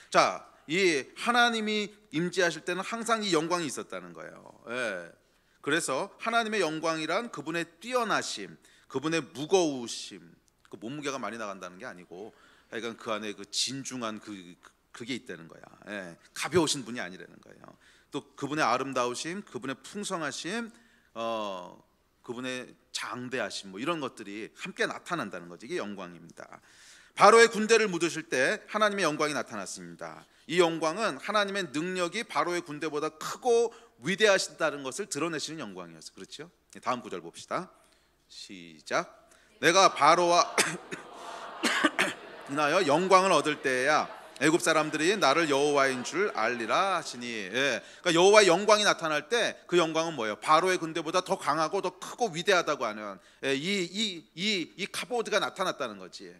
자, 이 하나님이 임재하실 때는 항상 이 영광이 있었다는 거예요. 예, 그래서 하나님의 영광이란 그분의 뛰어나심, 그분의 무거우심, 그 몸무게가 많이 나간다는 게 아니고, 하여간 그 안에 그 진중한 그게 있다는 거야. 예, 가벼우신 분이 아니라는 거예요. 또 그분의 아름다우심, 그분의 풍성하심, 그분의 장대하심, 뭐 이런 것들이 함께 나타난다는 거죠. 이게 영광입니다. 바로의 군대를 묻으실 때 하나님의 영광이 나타났습니다. 이 영광은 하나님의 능력이 바로의 군대보다 크고 위대하시다는 것을 드러내시는 영광이었어요. 그렇죠? 다음 구절 봅시다. 시작. 내가 바로와 인하여 영광을 얻을 때에야 애굽 사람들이 나를 여호와인 줄 알리라 하시니. 예, 그러니까 여호와의 영광이 나타날 때 그 영광은 뭐예요? 바로의 군대보다 더 강하고 더 크고 위대하다고 하는 이 카보드가 나타났다는 거지.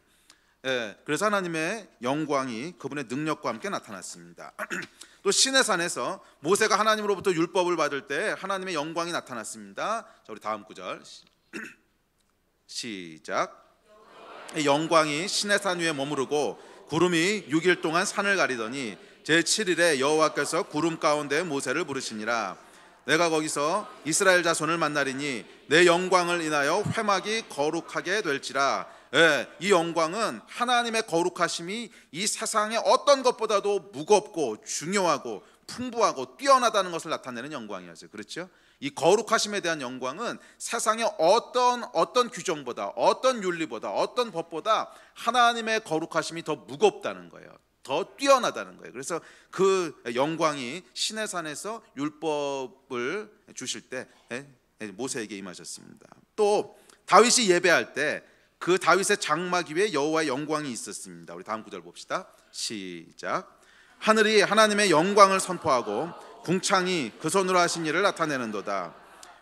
예, 그래서 하나님의 영광이 그분의 능력과 함께 나타났습니다. 또 시내산에서 모세가 하나님으로부터 율법을 받을 때 하나님의 영광이 나타났습니다. 자, 우리 다음 구절 시작. 영광이 시내산 위에 머무르고 구름이 6일 동안 산을 가리더니 제7일에 여호와께서 구름 가운데 모세를 부르시니라. 내가 거기서 이스라엘 자손을 만나리니 내 영광을 인하여 회막이 거룩하게 될지라. 예, 이 영광은 하나님의 거룩하심이 이 세상의 어떤 것보다도 무겁고 중요하고 풍부하고 뛰어나다는 것을 나타내는 영광이었어요. 그렇죠? 이 거룩하심에 대한 영광은 세상의 어떤 규정보다, 어떤 윤리보다, 어떤 법보다 하나님의 거룩하심이 더 무겁다는 거예요. 더 뛰어나다는 거예요. 그래서 그 영광이 시내산에서 율법을 주실 때 모세에게 임하셨습니다. 또 다윗이 예배할 때 그 다윗의 장막 위에 여호와의 영광이 있었습니다. 우리 다음 구절 봅시다. 시작. 하늘이 하나님의 영광을 선포하고 궁창이 그 손으로 하신 일을 나타내는도다.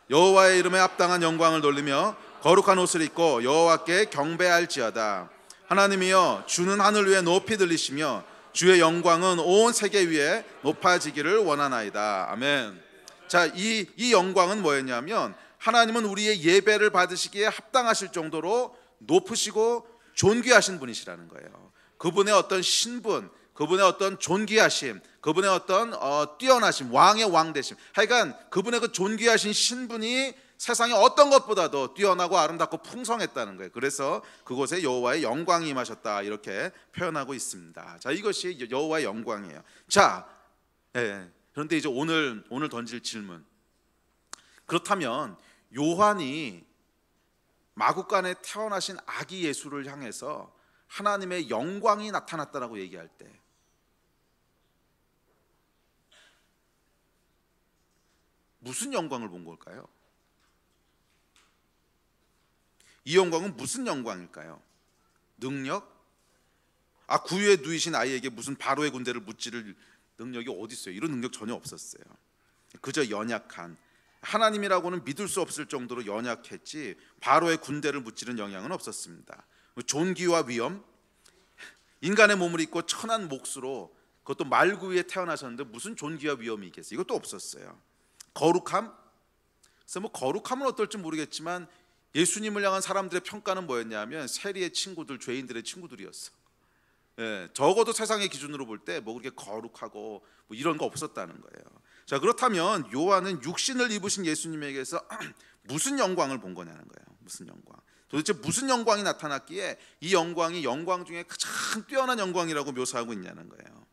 여호와의 이름에 합당한 영광을 돌리며 거룩한 옷을 입고 여호와께 경배할지어다. 하나님이여, 주는 하늘 위에 높이 들리시며 주의 영광은 온 세계 위에 높아지기를 원하나이다. 아멘. 자, 이 영광은 뭐였냐면, 하나님은 우리의 예배를 받으시기에 합당하실 정도로 높으시고 존귀하신 분이시라는 거예요. 그분의 어떤 신분, 그분의 어떤 존귀하심, 그분의 어떤 뛰어나심, 왕의 왕 되심, 하여간 그분의 그 존귀하신 신분이 세상의 어떤 것보다도 뛰어나고 아름답고 풍성했다는 거예요. 그래서 그곳에 여호와의 영광이 임하셨다 이렇게 표현하고 있습니다. 자, 이것이 여호와의 영광이에요. 자, 그런데 이제 오늘 던질 질문, 그렇다면 요한이 마구간에 태어나신 아기 예수를 향해서 하나님의 영광이 나타났다라고 얘기할 때 무슨 영광을 본 걸까요? 이 영광은 무슨 영광일까요? 능력? 구유에 누이신 아이에게 무슨 바로의 군대를 무찌를 능력이 어디 있어요? 이런 능력 전혀 없었어요. 그저 연약한, 하나님이라고는 믿을 수 없을 정도로 연약했지 바로의 군대를 무찌른 영향은 없었습니다. 존귀와 위엄, 인간의 몸을 입고 천한 몫으로, 그것도 말구 위에 태어나셨는데 무슨 존귀와 위엄이 있겠어요? 이것도 없었어요. 거룩함? 그래서 거룩함은 어떨지 모르겠지만 예수님을 향한 사람들의 평가는 뭐였냐면 세리의 친구들, 죄인들의 친구들이었어. 적어도 세상의 기준으로 볼 때 그렇게 거룩하고 이런 거 없었다는 거예요. 자, 그렇다면 요한은 육신을 입으신 예수님에게서 무슨 영광을 본 거냐는 거예요. 무슨 영광? 도대체 무슨 영광이 나타났기에 이 영광이 영광 중에 가장 뛰어난 영광이라고 묘사하고 있냐는 거예요.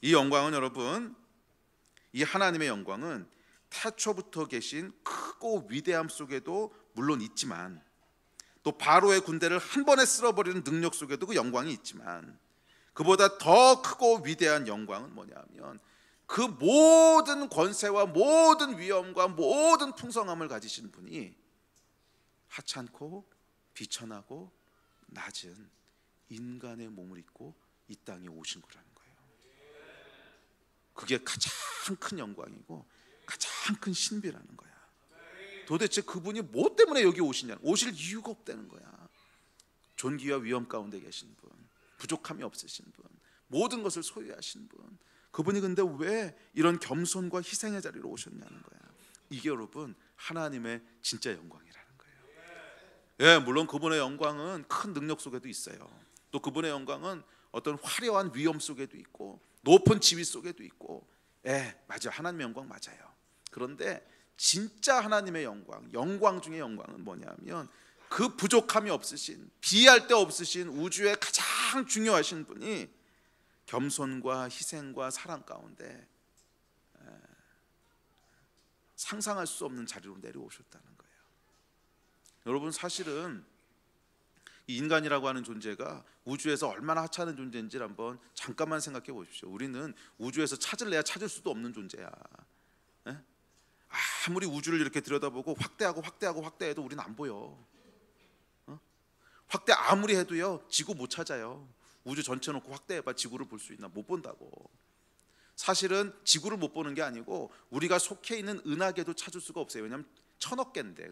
이 영광은 여러분, 이 하나님의 영광은 태초부터 계신 크고 위대함 속에도 물론 있지만, 또 바로의 군대를 한 번에 쓸어버리는 능력 속에도 그 영광이 있지만, 그보다 더 크고 위대한 영광은 뭐냐면 그 모든 권세와 모든 위엄과 모든 풍성함을 가지신 분이 하찮고 비천하고 낮은 인간의 몸을 입고 이 땅에 오신 거라는 거예요. 그게 가장 큰 영광이고 가장 큰 신비라는 거야. 도대체 그분이 뭐 때문에 여기 오시냐? 오실 이유가 없다는 거야. 존귀와 위엄 가운데 계신 분, 부족함이 없으신 분, 모든 것을 소유하신 분, 그분이 근데 왜 이런 겸손과 희생의 자리로 오셨냐는 거야. 이게 여러분 하나님의 진짜 영광이라는 거예요. 물론 그분의 영광은 큰 능력 속에도 있어요. 또 그분의 영광은 어떤 화려한 위엄 속에도 있고 높은 지위 속에도 있고, 맞아, 하나님의 영광 맞아요. 그런데 진짜 하나님의 영광 중의 영광은 뭐냐면 그 부족함이 없으신, 비할 데 없으신 우주의 가장 중요하신 분이 겸손과 희생과 사랑 가운데 상상할 수 없는 자리로 내려오셨다는 거예요. 여러분, 사실은 이 인간이라고 하는 존재가 우주에서 얼마나 하찮은 존재인지를 한번 잠깐만 생각해 보십시오. 우리는 우주에서 찾을래야 찾을 수도 없는 존재야. 아무리 우주를 이렇게 들여다보고 확대해도 우리는 안 보여. 확대 아무리 해도요, 지구 못 찾아요. 우주 전체 놓고 확대해봐 지구를 볼 수 있나? 못 본다고. 사실은 지구를 못 보는 게 아니고 우리가 속해 있는 은하계도 찾을 수가 없어요. 왜냐하면 1000억 개인데,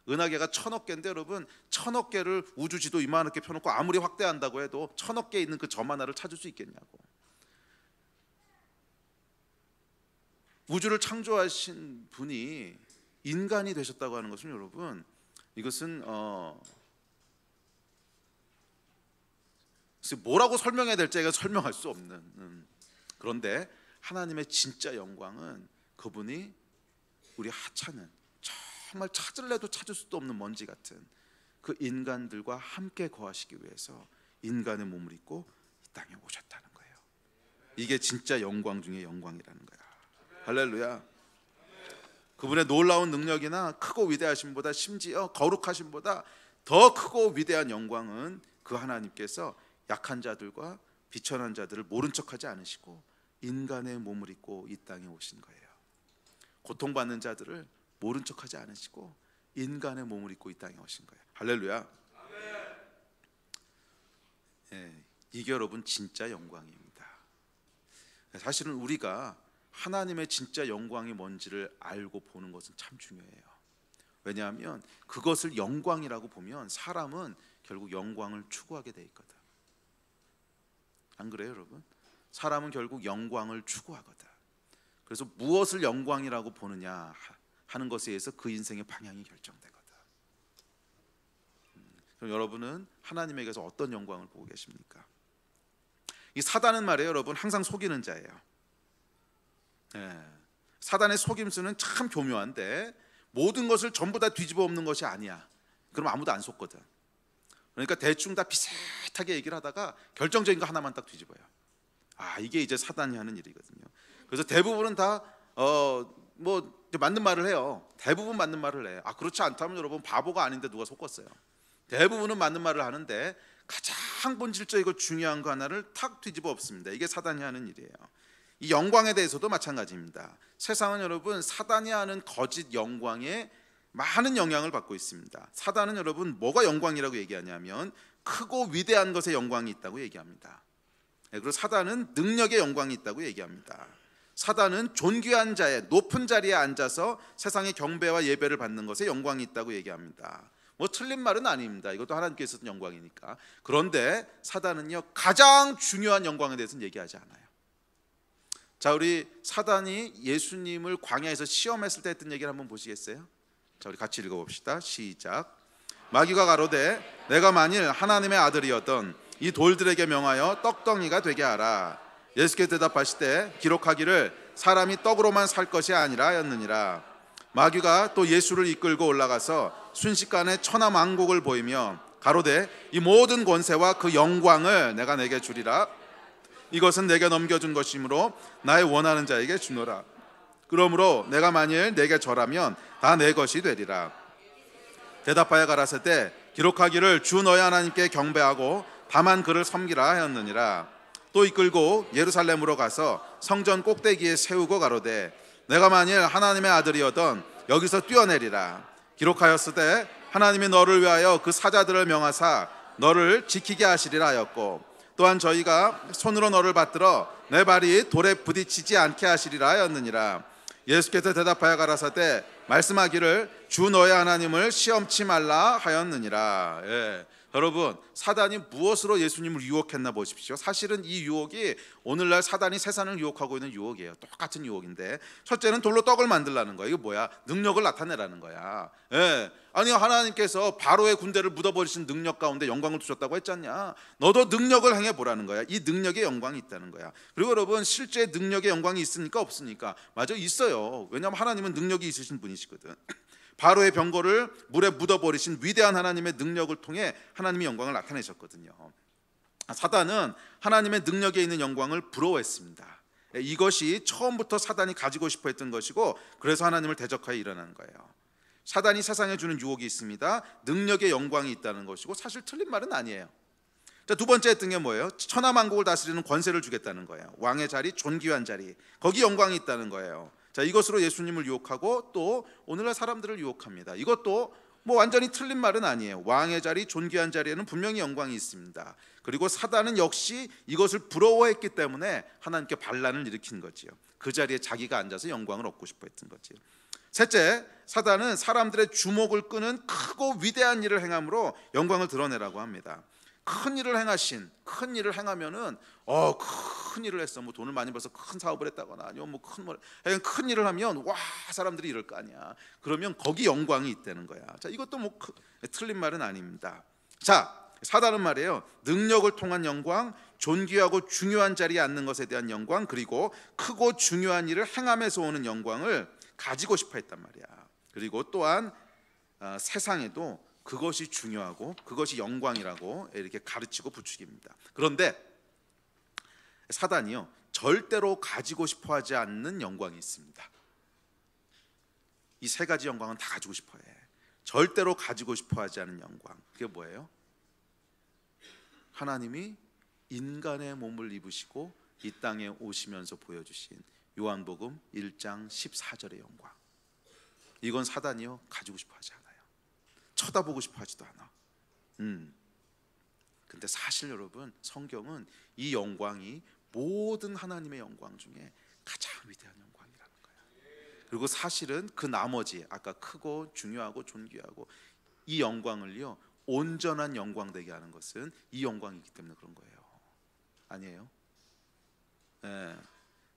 은하계가 1000억 개인데 여러분, 1000억 개를 우주 지도 이만하게 펴놓고 아무리 확대한다고 해도 1000억 개 있는 그 점 하나를 찾을 수 있겠냐고. 우주를 창조하신 분이 인간이 되셨다고 하는 것은 여러분, 이것은 뭐라고 설명해야 될지가 설명할 수 없는, 그런데 하나님의 진짜 영광은 그분이 우리 하찮은, 정말 찾을래도 찾을 수도 없는 먼지 같은 그 인간들과 함께 거하시기 위해서 인간의 몸을 입고 이 땅에 오셨다는 거예요. 이게 진짜 영광 중에 영광이라는 거야. 할렐루야. 그분의 놀라운 능력이나 크고 위대하심보다, 심지어 거룩하심보다 더 크고 위대한 영광은 그 하나님께서 약한 자들과 비천한 자들을 모른 척하지 않으시고 인간의 몸을 입고 이 땅에 오신 거예요. 고통받는 자들을 모른 척하지 않으시고 인간의 몸을 입고 이 땅에 오신 거예요. 할렐루야. 이게 여러분 진짜 영광입니다. 사실은 우리가 하나님의 진짜 영광이 뭔지를 알고 보는 것은 참 중요해요. 왜냐하면 그것을 영광이라고 보면 사람은 결국 영광을 추구하게 돼 있거든. 안 그래요, 여러분? 사람은 결국 영광을 추구하거든. 그래서 무엇을 영광이라고 보느냐 하는 것에 의해서 그 인생의 방향이 결정되거든. 그럼 여러분은 하나님에게서 어떤 영광을 보고 계십니까? 이 사단은 말이에요, 여러분, 항상 속이는 자예요. 사단의 속임수는 참 교묘한데 모든 것을 전부 다 뒤집어 엎는 것이 아니야. 그럼 아무도 안 속거든. 그러니까 대충 다 비슷하게 얘기를 하다가 결정적인 거 하나만 딱 뒤집어요. 이게 이제 사단이 하는 일이거든요. 그래서 대부분은 다 뭐 맞는 말을 해요. 대부분 맞는 말을 해요. 그렇지 않다면 여러분 바보가 아닌데 누가 속았어요. 대부분은 맞는 말을 하는데 가장 본질적이고 중요한 거 하나를 탁 뒤집어 엎습니다. 이게 사단이 하는 일이에요. 이 영광에 대해서도 마찬가지입니다. 세상은 여러분 사단이 하는 거짓 영광에 많은 영향을 받고 있습니다. 사단은 여러분 뭐가 영광이라고 얘기하냐면 크고 위대한 것에 영광이 있다고 얘기합니다. 그리고 사단은 능력의 영광이 있다고 얘기합니다. 사단은 존귀한 자의 높은 자리에 앉아서 세상의 경배와 예배를 받는 것에 영광이 있다고 얘기합니다. 뭐 틀린 말은 아닙니다. 이것도 하나님께서 주신 영광이니까. 그런데 사단은요 가장 중요한 영광에 대해서는 얘기하지 않아요. 자, 우리 사단이 예수님을 광야에서 시험했을 때 했던 얘기를 한번 보시겠어요? 자, 우리 같이 읽어봅시다. 시작. 마귀가 가로되 내가 만일 하나님의 아들이었던 이 돌들에게 명하여 떡덩이가 되게 하라. 예수께 대답하시되 기록하기를 사람이 떡으로만 살 것이 아니라 하였느니라. 마귀가 또 예수를 이끌고 올라가서 순식간에 천하만국을 보이며 가로되 이 모든 권세와 그 영광을 내가 내게 주리라. 이것은 내게 넘겨준 것이므로 나의 원하는 자에게 주노라. 그러므로 내가 만일 내게 절하면 다 내 것이 되리라. 대답하여 가라사대 기록하기를 주 너희 하나님께 경배하고 다만 그를 섬기라 하였느니라. 또 이끌고 예루살렘으로 가서 성전 꼭대기에 세우고 가로되 내가 만일 하나님의 아들이었던 여기서 뛰어내리라. 기록하였으되 하나님이 너를 위하여 그 사자들을 명하사 너를 지키게 하시리라 하였고 또한 저희가 손으로 너를 받들어 내 발이 돌에 부딪히지 않게 하시리라 하였느니라. 예수께서 대답하여 가라사대 말씀하기를 주 너의 하나님을 시험치 말라 하였느니라. 여러분 사단이 무엇으로 예수님을 유혹했나 보십시오. 사실은 이 유혹이 오늘날 사단이 세상을 유혹하고 있는 유혹이에요. 똑같은 유혹인데 첫째는 돌로 떡을 만들라는 거야. 이거 뭐야? 능력을 나타내라는 거야. 아니 하나님께서 바로의 군대를 묻어버리신 능력 가운데 영광을 두셨다고 했잖냐. 너도 능력을 행해보라는 거야. 이 능력에 영광이 있다는 거야. 그리고 여러분 실제 능력에 영광이 있습니까 없습니까? 맞아, 있어요. 왜냐하면 하나님은 능력이 있으신 분이시거든. 바로의 병거를 물에 묻어버리신 위대한 하나님의 능력을 통해 하나님의 영광을 나타내셨거든요. 사단은 하나님의 능력에 있는 영광을 부러워했습니다. 이것이 처음부터 사단이 가지고 싶어 했던 것이고 그래서 하나님을 대적하여 일어난 거예요. 사단이 세상에 주는 유혹이 있습니다. 능력의 영광이 있다는 것이고 사실 틀린 말은 아니에요. 자, 두 번째 했던 게 뭐예요? 천하만국을 다스리는 권세를 주겠다는 거예요. 왕의 자리, 존귀한 자리, 거기 영광이 있다는 거예요. 자, 이것으로 예수님을 유혹하고 또 오늘날 사람들을 유혹합니다. 이것도 뭐 완전히 틀린 말은 아니에요. 왕의 자리, 존귀한 자리에는 분명히 영광이 있습니다. 그리고 사단은 역시 이것을 부러워했기 때문에 하나님께 반란을 일으킨 거지요. 그 자리에 자기가 앉아서 영광을 얻고 싶어 했던 거지요. 셋째, 사단은 사람들의 주목을 끄는 크고 위대한 일을 행함으로 영광을 드러내라고 합니다. 큰 일을 행하신, 큰 일을 행하면은 큰 일을 했어. 뭐 돈을 많이 벌어서 큰 사업을 했다거나 아니면 뭐 큰 일을 하면 와 사람들이 이럴 거 아니야. 그러면 거기 영광이 있다는 거야. 자, 이것도 뭐 틀린 말은 아닙니다. 자, 사단은 말이에요. 능력을 통한 영광, 존귀하고 중요한 자리에 앉는 것에 대한 영광, 그리고 크고 중요한 일을 행함에서 오는 영광을 가지고 싶어 했단 말이야. 그리고 또한 세상에도 그것이 중요하고 그것이 영광이라고 이렇게 가르치고 부추깁니다. 그런데 사단이요 절대로 가지고 싶어 하지 않는 영광이 있습니다. 이 세 가지 영광은 다 가지고 싶어 해. 절대로 가지고 싶어 하지 않는 영광. 그게 뭐예요? 하나님이 인간의 몸을 입으시고 이 땅에 오시면서 보여주신 요한복음 1장 14절의 영광. 이건 사단이요 가지고 싶어 하지 않아요. 쳐다보고 싶어 하지도 않아. 근데 사실 여러분 성경은 이 영광이 모든 하나님의 영광 중에 가장 위대한 영광이라는 거예요. 그리고 사실은 그 나머지 아까 크고 중요하고 존귀하고 이 영광을요 온전한 영광 되게 하는 것은 이 영광이기 때문에 그런 거예요. 아니에요?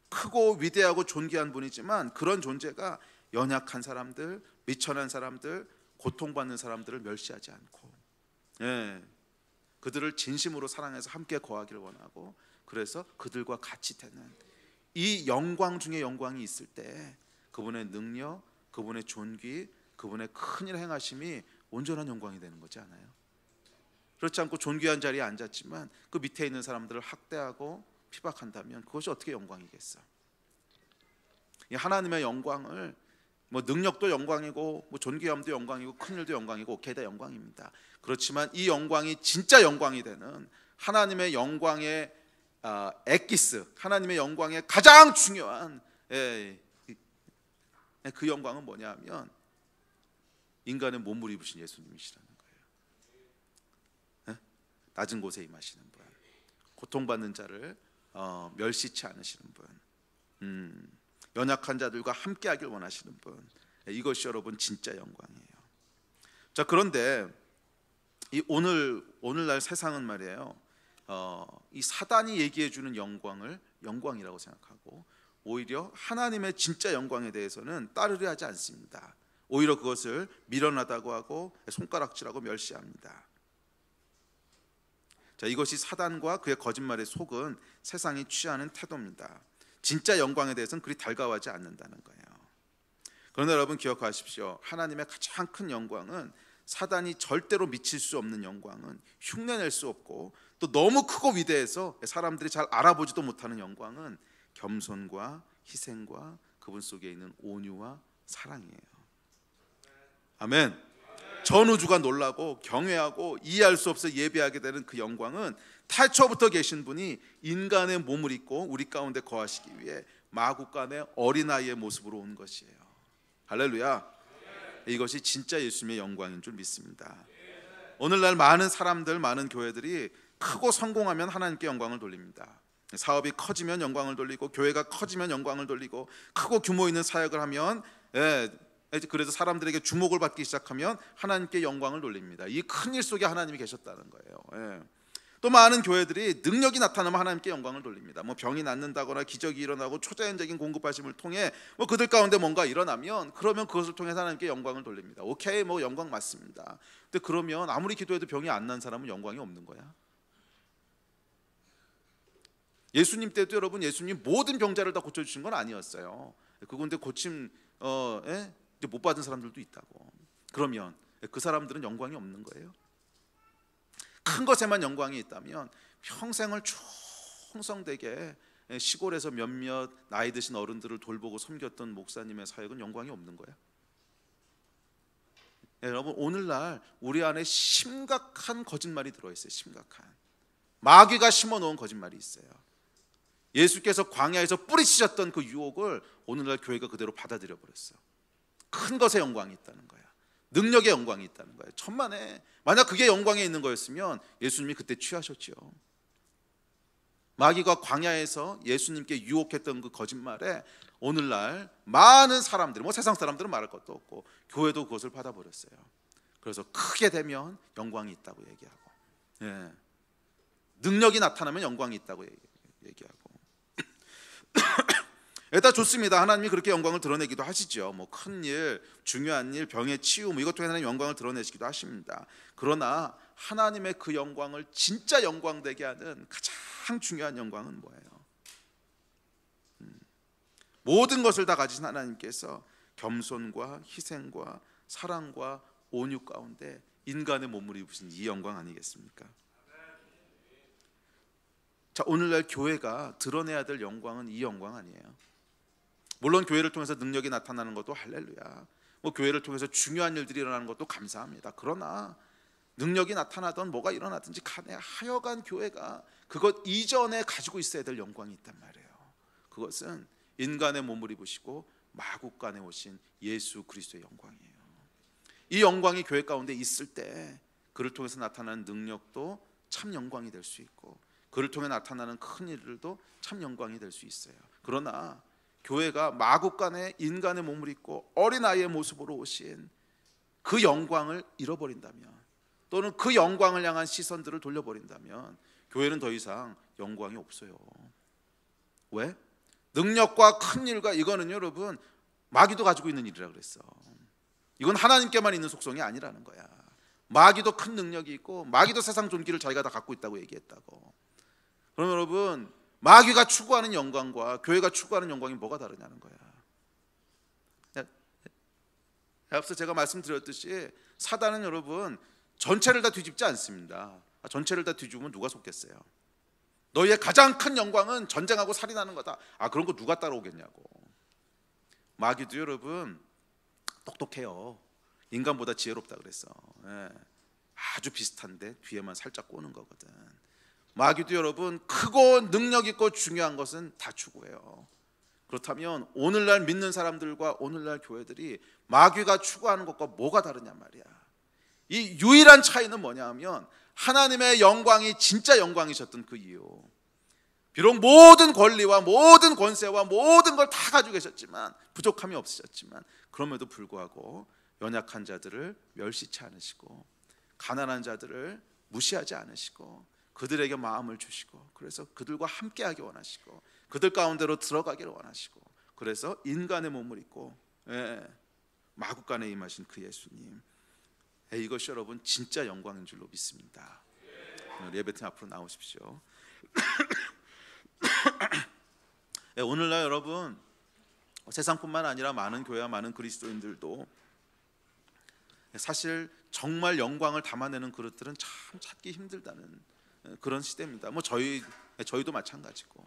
크고 위대하고 존귀한 분이지만 그런 존재가 연약한 사람들, 미천한 사람들, 고통받는 사람들을 멸시하지 않고 그들을 진심으로 사랑해서 함께 거하기를 원하고 그래서 그들과 같이 되는 이 영광 중에 영광이 있을 때 그분의 능력, 그분의 존귀, 그분의 큰일 행하심이 온전한 영광이 되는 거지 않아요? 그렇지 않고 존귀한 자리에 앉았지만 그 밑에 있는 사람들을 학대하고 피박한다면 그것이 어떻게 영광이겠어? 이 하나님의 영광을 뭐 능력도 영광이고 뭐 존귀함도 영광이고 큰일도 영광이고 오케이 다 영광입니다. 그렇지만 이 영광이 진짜 영광이 되는 하나님의 영광의 엑기스, 하나님의 영광의 가장 중요한 그 영광은 뭐냐면 인간의 몸을 입으신 예수님이시라는 거예요. 낮은 곳에 임하시는 분, 고통받는 자를 멸시치 않으시는 분, 연약한 자들과 함께하길 원하시는 분, 이것이 여러분 진짜 영광이에요. 자, 그런데 이 오늘날 세상은 말이에요, 이 사단이 얘기해 주는 영광을 영광이라고 생각하고 오히려 하나님의 진짜 영광에 대해서는 따르려 하지 않습니다. 오히려 그것을 미련하다고 하고 손가락질하고 멸시합니다. 자, 이것이 사단과 그의 거짓말에 속은 세상이 취하는 태도입니다. 진짜 영광에 대해서는 그리 달가워하지 않는다는 거예요. 그러나 여러분 기억하십시오. 하나님의 가장 큰 영광은 사단이 절대로 미칠 수 없는 영광은 흉내낼 수 없고 또 너무 크고 위대해서 사람들이 잘 알아보지도 못하는 영광은 겸손과 희생과 그분 속에 있는 온유와 사랑이에요. 아멘. 전 우주가 놀라고 경외하고 이해할 수 없어 예배하게 되는 그 영광은 태초부터 계신 분이 인간의 몸을 입고 우리 가운데 거하시기 위해 마구간의 어린아이의 모습으로 온 것이에요. 할렐루야. 이것이 진짜 예수님의 영광인 줄 믿습니다. 오늘날 많은 사람들, 많은 교회들이 크고 성공하면 하나님께 영광을 돌립니다. 사업이 커지면 영광을 돌리고 교회가 커지면 영광을 돌리고 크고 규모 있는 사역을 하면 그래서 사람들에게 주목을 받기 시작하면 하나님께 영광을 돌립니다. 이 큰 일 속에 하나님이 계셨다는 거예요. 또 많은 교회들이 능력이 나타나면 하나님께 영광을 돌립니다. 뭐 병이 낫는다거나 기적이 일어나고 초자연적인 공급하심을 통해 뭐 그들 가운데 뭔가 일어나면 그러면 그것을 통해 하나님께 영광을 돌립니다. 오케이, 뭐 영광 맞습니다. 근데 그러면 아무리 기도해도 병이 안 난 사람은 영광이 없는 거야. 예수님 때도 여러분 예수님 모든 병자를 다 고쳐주신 건 아니었어요. 그건데 고침 못 받은 사람들도 있다고. 그러면 그 사람들은 영광이 없는 거예요. 큰 것에만 영광이 있다면 평생을 충성되게 시골에서 몇몇 나이 드신 어른들을 돌보고 섬겼던 목사님의 사역은 영광이 없는 거예요. 여러분 오늘날 우리 안에 심각한 거짓말이 들어있어요. 심각한 마귀가 심어놓은 거짓말이 있어요. 예수께서 광야에서 뿌리치셨던 그 유혹을 오늘날 교회가 그대로 받아들여 버렸어요. 큰 것에 영광이 있다는 거야. 능력에 영광이 있다는 거예요. 천만에 만약 그게 영광에 있는 거였으면 예수님이 그때 취하셨죠. 마귀가 광야에서 예수님께 유혹했던 그 거짓말에 오늘날 많은 사람들, 뭐 세상 사람들은 말할 것도 없고 교회도 그것을 받아버렸어요. 그래서 크게 되면 영광이 있다고 얘기하고, 능력이 나타나면 영광이 있다고 얘기하고. 다 좋습니다. 하나님이 그렇게 영광을 드러내기도 하시죠. 뭐 큰 일, 중요한 일, 병의 치유, 뭐 이것 통해 하나님 영광을 드러내시기도 하십니다. 그러나 하나님의 그 영광을 진짜 영광되게 하는 가장 중요한 영광은 뭐예요? 모든 것을 다 가지신 하나님께서 겸손과 희생과 사랑과 온유 가운데 인간의 몸을 입으신 이 영광 아니겠습니까? 자, 오늘날 교회가 드러내야 될 영광은 이 영광 아니에요. 물론 교회를 통해서 능력이 나타나는 것도 할렐루야. 뭐 교회를 통해서 중요한 일들이 일어나는 것도 감사합니다. 그러나 능력이 나타나든 뭐가 일어나든지 간에 하여간 교회가 그것 이전에 가지고 있어야 될 영광이 있단 말이에요. 그것은 인간의 몸을 입으시고 마국간에 오신 예수 그리스도의 영광이에요. 이 영광이 교회 가운데 있을 때 그를 통해서 나타나는 능력도 참 영광이 될 수 있고 그를 통해 나타나는 큰 일들도 참 영광이 될 수 있어요. 그러나 교회가 마국간에 인간의 몸을 입고 어린아이의 모습으로 오신 그 영광을 잃어버린다면 또는 그 영광을 향한 시선들을 돌려버린다면 교회는 더 이상 영광이 없어요. 왜? 능력과 큰 일과 이거는 여러분 마귀도 가지고 있는 일이라 그랬어. 이건 하나님께만 있는 속성이 아니라는 거야. 마귀도 큰 능력이 있고 마귀도 세상 존귀를 자기가 다 갖고 있다고 얘기했다고. 그럼 여러분 마귀가 추구하는 영광과 교회가 추구하는 영광이 뭐가 다르냐는 거야. 앞서 제가 말씀드렸듯이 사단은 여러분 전체를 다 뒤집지 않습니다. 전체를 다 뒤집으면 누가 속겠어요? 너희의 가장 큰 영광은 전쟁하고 살인하는 거다. 그런 거 누가 따라오겠냐고. 마귀도 여러분 똑똑해요. 인간보다 지혜롭다 그랬어. 아주 비슷한데 뒤에만 살짝 꼬는 거거든. 마귀도 여러분 크고 능력 있고 중요한 것은 다 추구해요. 그렇다면 오늘날 믿는 사람들과 오늘날 교회들이 마귀가 추구하는 것과 뭐가 다르냐 말이야. 이 유일한 차이는 뭐냐 하면 하나님의 영광이 진짜 영광이셨던 그 이유. 비록 모든 권리와 모든 권세와 모든 걸 다 가지고 계셨지만, 부족함이 없으셨지만, 그럼에도 불구하고 연약한 자들을 멸시치 않으시고 가난한 자들을 무시하지 않으시고 그들에게 마음을 주시고, 그래서 그들과 함께하기 원하시고 그들 가운데로 들어가기를 원하시고, 그래서 인간의 몸을 입고 마구간에 임하신 그 예수님, 이것이 여러분 진짜 영광인 줄로 믿습니다. 예배팀 앞으로 나오십시오. 오늘날 여러분 세상뿐만 아니라 많은 교회와 많은 그리스도인들도 사실 정말 영광을 담아내는 그릇들은 참 찾기 힘들다는 그런 시대입니다. 저희도 마찬가지고,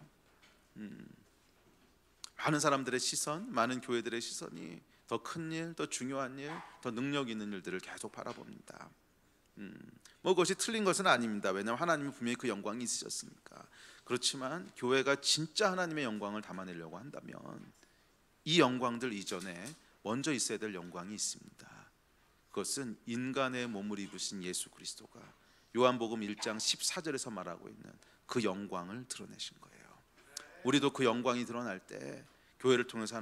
많은 사람들의 시선, 많은 교회들의 시선이 더 큰 일, 더 중요한 일, 더 능력 있는 일들을 계속 바라봅니다. 그것이 틀린 것은 아닙니다. 왜냐하면 하나님은 분명히 그 영광이 있으셨으니까. 그렇지만 교회가 진짜 하나님의 영광을 담아내려고 한다면 이 영광들 이전에 먼저 있어야 될 영광이 있습니다. 그것은 인간의 몸을 입으신 예수 그리스도가 요한복음 1장 14절에서 말하고 있는 그 영광을 드러내신 거예요. 우리도 그 영광이 드러날 때 교회를 통해서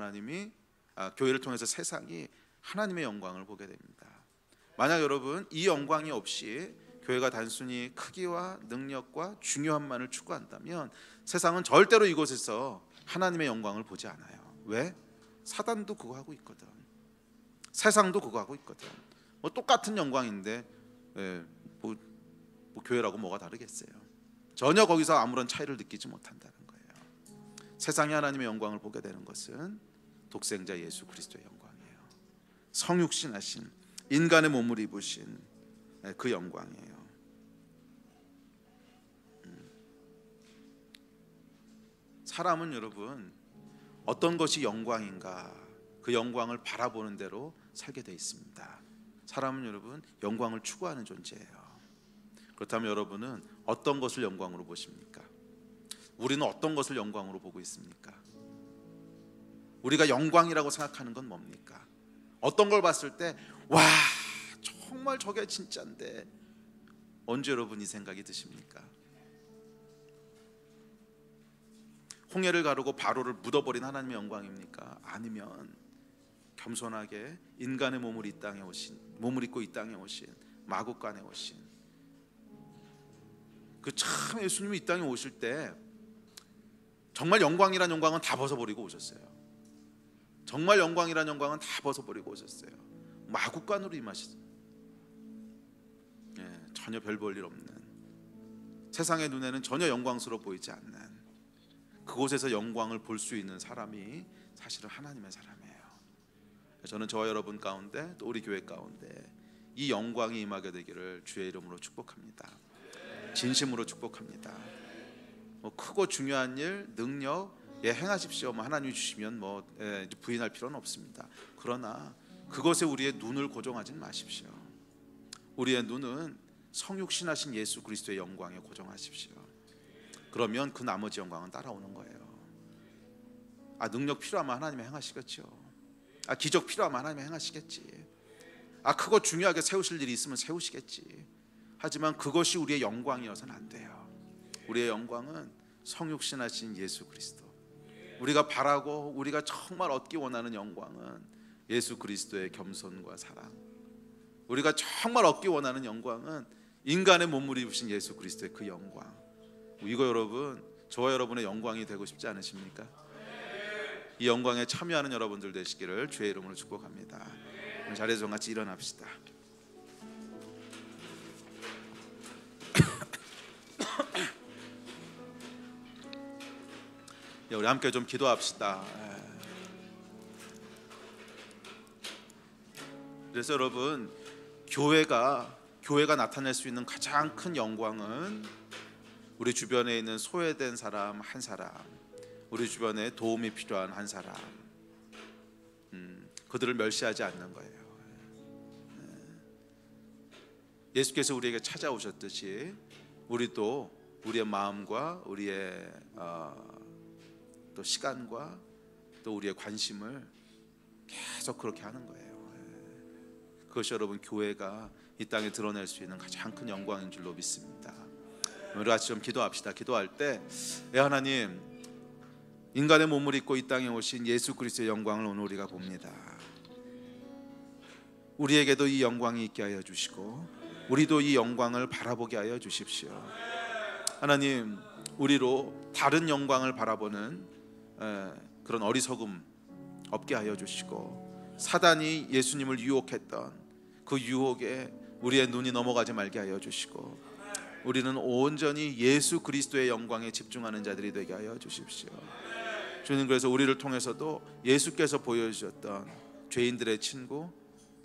세상이 하나님의 영광을 보게 됩니다. 만약 여러분 이 영광이 없이 교회가 단순히 크기와 능력과 중요함만을 추구한다면 세상은 절대로 이곳에서 하나님의 영광을 보지 않아요. 왜? 사단도 그거 하고 있거든. 세상도 그거 하고 있거든. 똑같은 영광인데 교회라고 뭐가 다르겠어요? 전혀 거기서 아무런 차이를 느끼지 못한다는 거예요. 세상이 하나님의 영광을 보게 되는 것은 독생자 예수 그리스도의 영광이에요. 성육신하신 인간의 몸을 입으신 그 영광이에요. 사람은 여러분 어떤 것이 영광인가, 그 영광을 바라보는 대로 살게 돼 있습니다. 사람은 여러분 영광을 추구하는 존재예요. 그렇다면 여러분은 어떤 것을 영광으로 보십니까? 우리는 어떤 것을 영광으로 보고 있습니까? 우리가 영광이라고 생각하는 건 뭡니까? 어떤 걸 봤을 때 와, 정말 저게 진짜인데, 언제 여러분 이 생각이 드십니까? 홍해를 가르고 바로를 묻어버린 하나님의 영광입니까? 아니면 겸손하게 인간의 몸을 입고 이 땅에 오신 마구간에 오신 그 참 예수님이 이 땅에 오실 때 정말 영광이란 영광은 다 벗어버리고 오셨어요. 정말 영광이란 영광은 다 벗어버리고 오셨어요. 마구간으로 임하시죠. 전혀 별 볼 일 없는, 세상의 눈에는 전혀 영광스러워 보이지 않는 그곳에서 영광을 볼 수 있는 사람이 사실은 하나님의 사람이에요. 저는 저와 여러분 가운데 또 우리 교회 가운데 이 영광이 임하게 되기를 주의 이름으로 축복합니다. 진심으로 축복합니다. 크고 중요한 일, 능력 행하십시오. 하나님이 주시면 부인할 필요는 없습니다. 그러나 그것에 우리의 눈을 고정하지 마십시오. 우리의 눈은 성육신하신 예수 그리스도의 영광에 고정하십시오. 그러면 그 나머지 영광은 따라오는 거예요. 능력 필요하면 하나님이 행하시겠죠. 기적 필요하면 하나님이 행하시겠지. 크고 중요하게 세우실 일이 있으면 세우시겠지. 하지만 그것이 우리의 영광이어서는 안 돼요. 우리의 영광은 성육신하신 예수 그리스도, 우리가 바라고 우리가 정말 얻기 원하는 영광은 예수 그리스도의 겸손과 사랑, 우리가 정말 얻기 원하는 영광은 인간의 몸을 입으신 예수 그리스도의 그 영광. 이거 여러분, 저와 여러분의 영광이 되고 싶지 않으십니까? 이 영광에 참여하는 여러분들 되시기를 주의 이름으로 축복합니다. 자리에서 같이 일어납시다. 우리 함께 좀 기도합시다. 그래서 여러분, 교회가 나타낼 수 있는 가장 큰 영광은 우리 주변에 있는 소외된 사람 한 사람, 우리 주변에 도움이 필요한 한 사람, 그들을 멸시하지 않는 거예요. 예수께서 우리에게 찾아오셨듯이 우리도 우리의 마음과 우리의 또 시간과 또 우리의 관심을 계속 그렇게 하는 거예요. 그것이 여러분, 교회가 이 땅에 드러낼 수 있는 가장 큰 영광인 줄로 믿습니다. 우리 같이 좀 기도합시다. 기도할 때, 하나님, 인간의 몸을 입고 이 땅에 오신 예수 그리스도의 영광을 오늘 우리가 봅니다. 우리에게도 이 영광이 있게 하여 주시고 우리도 이 영광을 바라보게 하여 주십시오. 하나님, 우리로 다른 영광을 바라보는 그런 어리석음 없게 하여 주시고, 사단이 예수님을 유혹했던 그 유혹에 우리의 눈이 넘어가지 말게 하여 주시고, 우리는 온전히 예수 그리스도의 영광에 집중하는 자들이 되게 하여 주십시오. 주님, 그래서 우리를 통해서도 예수께서 보여주셨던 죄인들의 친구,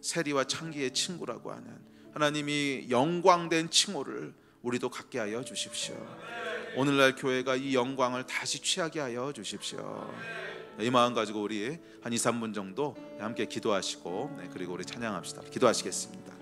세리와 창기의 친구라고 하는 하나님이 영광된 칭호를 우리도 갖게 하여 주십시오. 오늘날 교회가 이 영광을 다시 취하게 하여 주십시오. 이 마음 가지고 우리 한 2, 3분 정도 함께 기도하시고, 그리고 우리 찬양합시다. 기도하시겠습니다.